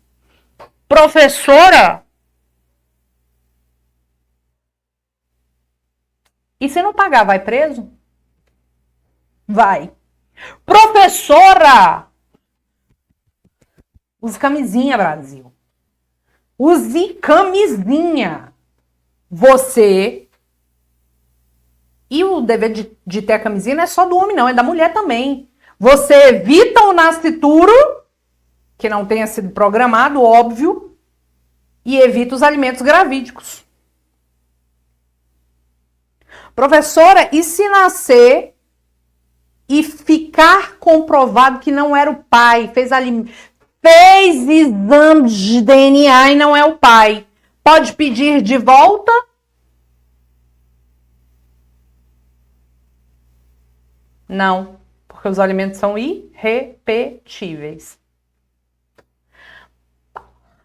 Professora, e se não pagar, vai preso? Vai. Professora, use camisinha, Brasil. Use camisinha. Você... E o dever de ter a camisinha não é só do homem, não, é da mulher também. Você evita o nascituro, que não tenha sido programado, óbvio, e evita os alimentos gravídicos. Professora, e se nascer e ficar comprovado que não era o pai, fez exame de DNA e não é o pai, pode pedir de volta? Não, porque os alimentos são irrepetíveis.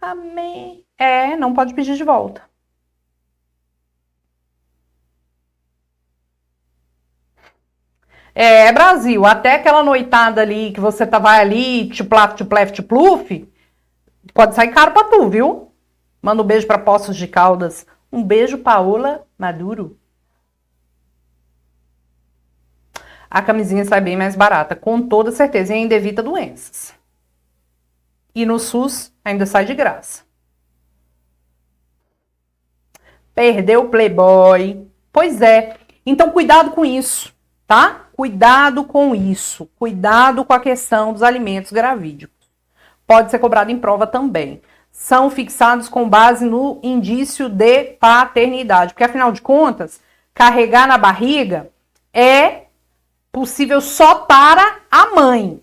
Amém. Não pode pedir de volta. Brasil, até aquela noitada ali que você vai ali, tchuplaf, tchuplef, tchupluf, pode sair caro pra tu, viu? Manda um beijo pra Poços de Caldas. Um beijo, Paola Maduro. A camisinha sai bem mais barata, com toda certeza, e ainda evita doenças. E no SUS ainda sai de graça. Perdeu o Playboy. Pois é. Então cuidado com isso, tá? Cuidado com isso. Cuidado com a questão dos alimentos gravídicos. Pode ser cobrado em prova também. São fixados com base no indício de paternidade. Porque, afinal de contas, carregar na barriga é possível só para a mãe.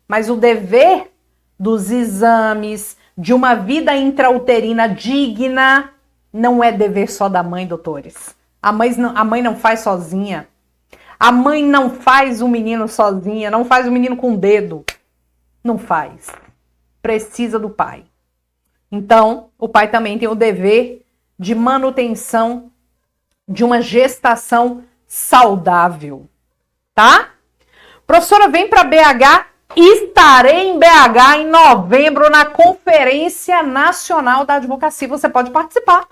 Mas o dever dos exames, de uma vida intrauterina digna, não é dever só da mãe, doutores. A mãe não faz sozinha. A mãe não faz o menino sozinha, não faz o menino com o dedo. Não faz. Precisa do pai. Então, o pai também tem o dever de manutenção de uma gestação saudável. Tá? Professora, vem para BH. Estarei em BH em novembro na Conferência Nacional da Advocacia. Você pode participar.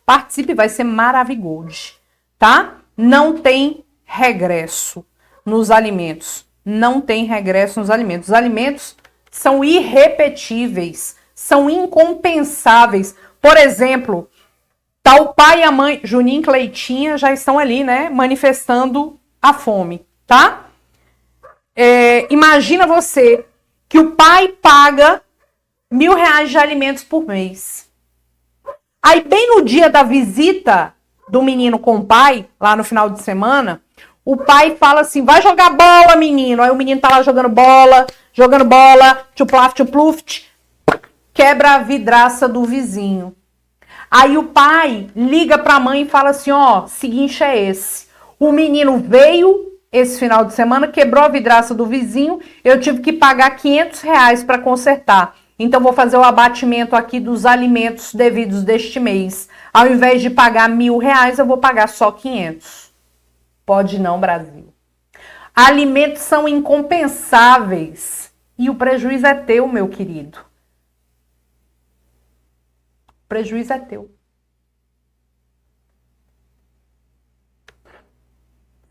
Participe, vai ser maravilhoso, tá? Não tem regresso nos alimentos. Não tem regresso nos alimentos. Os alimentos são irrepetíveis, são incompensáveis. Por exemplo, tá o pai e a mãe, Juninho e Cleitinha, já estão ali, né? Manifestando a fome, tá? Imagina você que o pai paga R$1.000 de alimentos por mês. Aí, bem no dia da visita do menino com o pai, lá no final de semana, o pai fala assim, vai jogar bola, menino. Aí o menino tá lá jogando bola, tchuplaf, tchupluft, quebra a vidraça do vizinho. Aí o pai liga pra mãe e fala assim, ó, seguinte é esse. O menino veio esse final de semana, quebrou a vidraça do vizinho, eu tive que pagar R$500 para consertar. Então, vou fazer o abatimento aqui dos alimentos devidos deste mês. Ao invés de pagar R$1.000, eu vou pagar só 500. Pode não, Brasil. Alimentos são incompensáveis. E o prejuízo é teu, meu querido. O prejuízo é teu.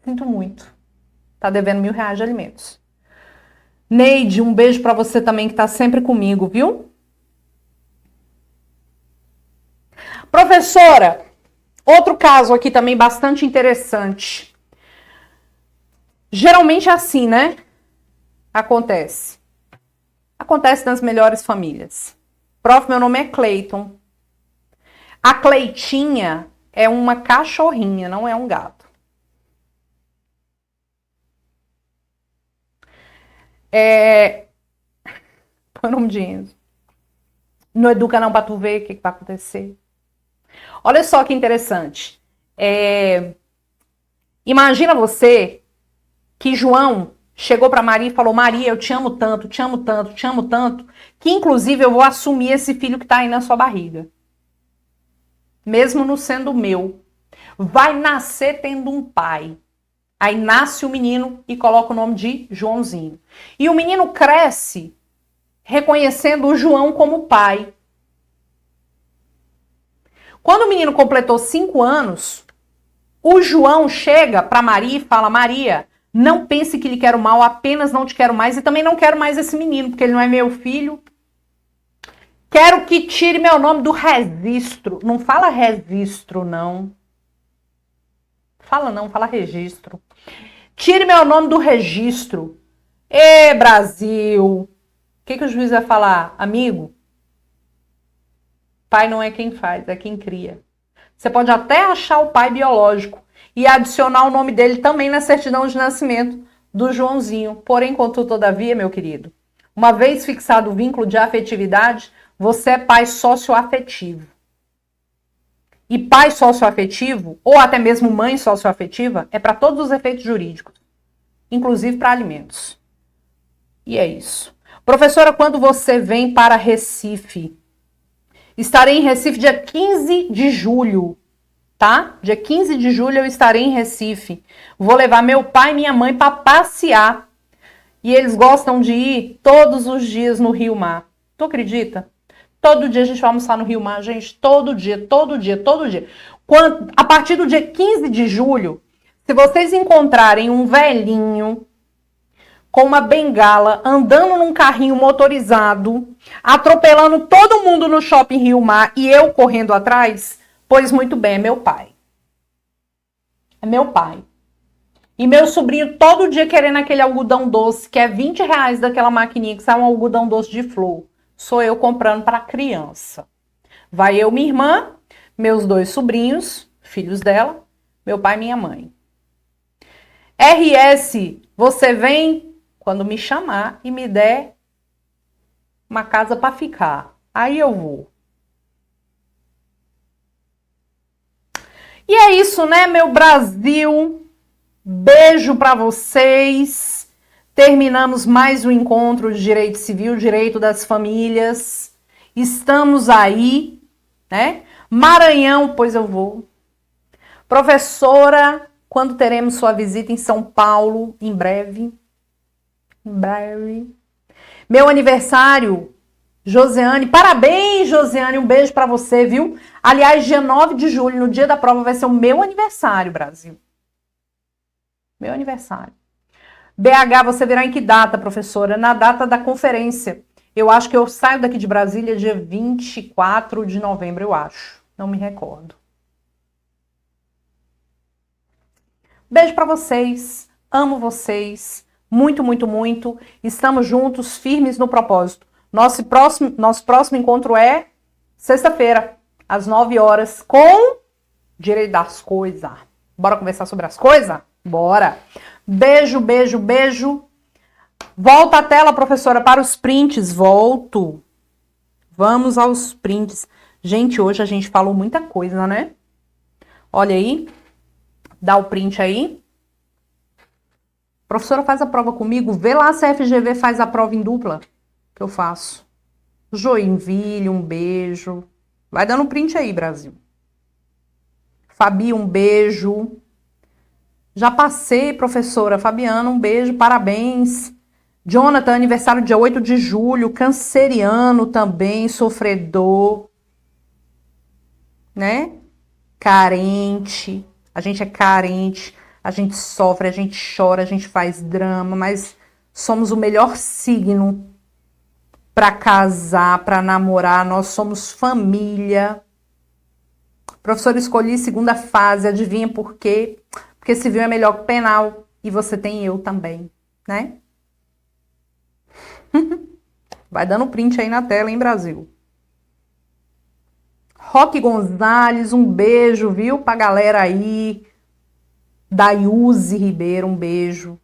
Sinto muito. Tá devendo R$1.000 de alimentos. Neide, um beijo pra você também que tá sempre comigo, viu? Professora, outro caso aqui também bastante interessante. Geralmente é assim, né? Acontece. Acontece nas melhores famílias. Prof, meu nome é Cleiton. A Cleitinha é uma cachorrinha, não é um gato. Põe o nome de Enzo. Não educa não pra tu ver o que vai acontecer. Olha só que interessante. Imagina você que João chegou pra Maria e falou, Maria, eu te amo tanto, te amo tanto, te amo tanto, que inclusive eu vou assumir esse filho que tá aí na sua barriga. Mesmo não sendo meu. Vai nascer tendo um pai. Aí nasce o menino e coloca o nome de Joãozinho. E o menino cresce reconhecendo o João como pai. Quando o menino completou 5 anos, o João chega para Maria e fala, Maria, não pense que lhe quero mal, apenas não te quero mais e também não quero mais esse menino, porque ele não é meu filho. Quero que tire meu nome do registro. Não fala registro, não. Fala não, fala registro. Tire meu nome do registro. Ê, Brasil! O que o juiz vai falar? Amigo, pai não é quem faz, é quem cria. Você pode até achar o pai biológico e adicionar o nome dele também na certidão de nascimento do Joãozinho. Porém, contudo, todavia, meu querido, uma vez fixado o vínculo de afetividade, você é pai socioafetivo. E pai socioafetivo, ou até mesmo mãe socioafetiva, é para todos os efeitos jurídicos, inclusive para alimentos. E é isso. Professora, quando você vem para Recife? Estarei em Recife dia 15 de julho, tá? Dia 15 de julho eu estarei em Recife. Vou levar meu pai e minha mãe para passear. E eles gostam de ir todos os dias no Rio Mar. Tu acredita? Todo dia a gente vai almoçar no Rio Mar, gente. Todo dia, todo dia, todo dia. A partir do dia 15 de julho, se vocês encontrarem um velhinho com uma bengala, andando num carrinho motorizado, atropelando todo mundo no shopping Rio Mar e eu correndo atrás, pois muito bem, é meu pai. É meu pai. E meu sobrinho todo dia querendo aquele algodão doce, que é R$20 daquela maquininha que sai um algodão doce de flor. Sou eu comprando para criança. Vai eu, minha irmã, meus 2 sobrinhos, filhos dela, meu pai e minha mãe. RS, você vem quando me chamar e me der uma casa para ficar. Aí eu vou. E é isso, né, meu Brasil? Beijo para vocês. Terminamos mais um encontro de direito civil, direito das famílias. Estamos aí, né? Maranhão, pois eu vou. Professora, quando teremos sua visita em São Paulo? Em breve. Em breve. Meu aniversário, Josiane. Parabéns, Josiane. Um beijo para você, viu? Aliás, dia 9 de julho, no dia da prova, vai ser o meu aniversário, Brasil. Meu aniversário. BH, você virá em que data, professora? Na data da conferência. Eu acho que eu saio daqui de Brasília dia 24 de novembro, eu acho. Não me recordo. Beijo para vocês. Amo vocês. Muito, muito, muito. Estamos juntos, firmes no propósito. Nosso próximo encontro é sexta-feira, às 9 horas, com Direito das Coisas. Bora conversar sobre as coisas? Bora! Beijo, beijo, beijo. Volta a tela, professora, para os prints. Volto. Vamos aos prints. Gente, hoje a gente falou muita coisa, né? Olha aí. Dá o print aí. Professora, faz a prova comigo. Vê lá se a FGV faz a prova em dupla. Que eu faço. Joinville, um beijo. Vai dando print aí, Brasil. Fabi, um beijo. Já passei, professora. Fabiana, um beijo, parabéns. Jonathan, aniversário dia 8 de julho. Canceriano também, sofredor. Né? Carente. A gente é carente. A gente sofre, a gente chora, a gente faz drama. Mas somos o melhor signo para casar, para namorar. Nós somos família. Professora, escolhi segunda fase. Adivinha por quê? Porque civil é melhor que penal. E você tem eu também, né? Vai dando print aí na tela, hein, Brasil? Roque Gonzalez, um beijo, viu? Pra galera aí. Daiuze Ribeiro, um beijo.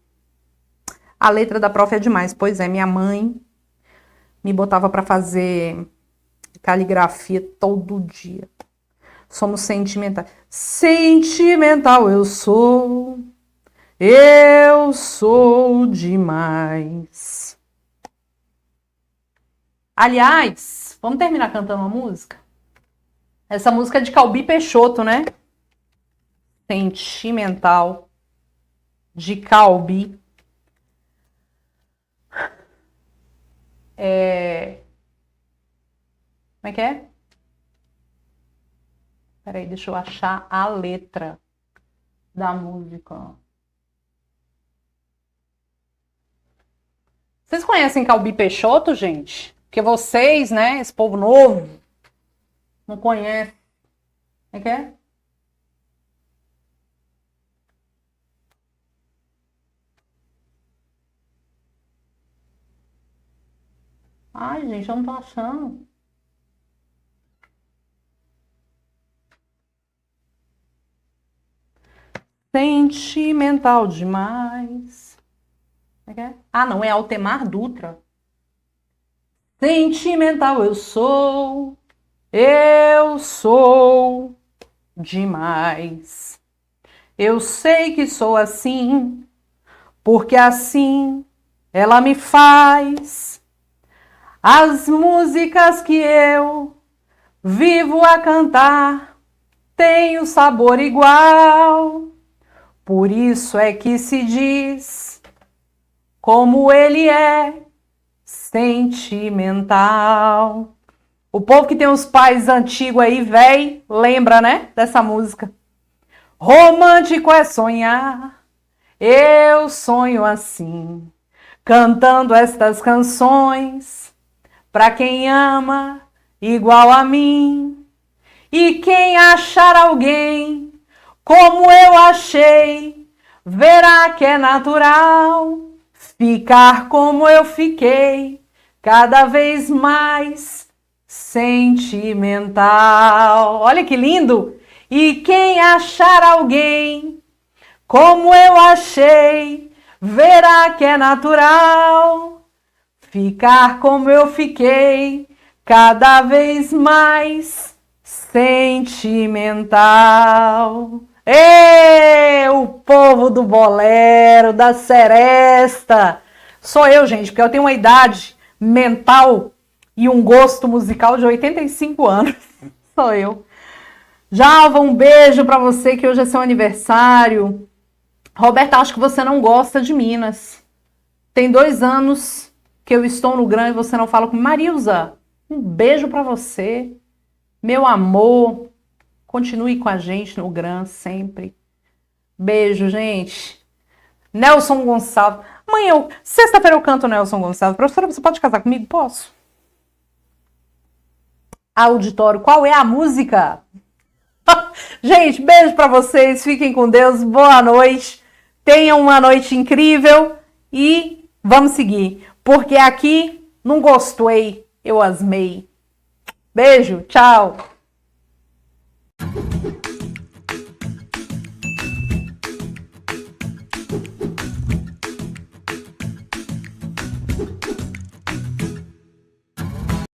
A letra da prof é demais. Pois é, minha mãe me botava pra fazer caligrafia todo dia. Somos sentimentais. Sentimental eu sou demais. Aliás, vamos terminar cantando uma música? Essa música é de Calbi Peixoto, né? Sentimental de Calbi. Como é que é? Peraí, deixa eu achar a letra da música. Vocês conhecem Calbi Peixoto, gente? Porque vocês, né, esse povo novo, não conhece. Como é que é? Ai, gente, eu não tô achando. Sentimental demais. Como é que é? Ah, não, é Altemar Dutra. Sentimental eu sou demais. Eu sei que sou assim, porque assim ela me faz. As músicas que eu vivo a cantar tem o sabor igual. Por isso é que se diz como ele é sentimental. O povo que tem os pais antigos aí, véi, lembra, né, dessa música. Romântico é sonhar, eu sonho assim, cantando estas canções pra quem ama igual a mim. E quem achar alguém como eu achei, verá que é natural ficar como eu fiquei, cada vez mais sentimental. Olha que lindo! E quem achar alguém como eu achei, verá que é natural ficar como eu fiquei, cada vez mais sentimental. Ê, o povo do bolero, da seresta. Sou eu, gente, porque eu tenho uma idade mental e um gosto musical de 85 anos. Sou eu. Jalva, um beijo pra você, que hoje é seu aniversário. Roberta, acho que você não gosta de Minas. Tem 2 anos que eu estou no Gran e você não fala comigo. Marilza, um beijo pra você. Meu amor, continue com a gente no Gran sempre. Beijo, gente. Nelson Gonçalves. Amanhã, sexta-feira eu canto Nelson Gonçalves. Professora, você pode casar comigo? Posso. Auditório, qual é a música? Gente, beijo pra vocês. Fiquem com Deus. Boa noite. Tenham uma noite incrível. E vamos seguir. Porque aqui, não gostei, eu asmei. Beijo, tchau.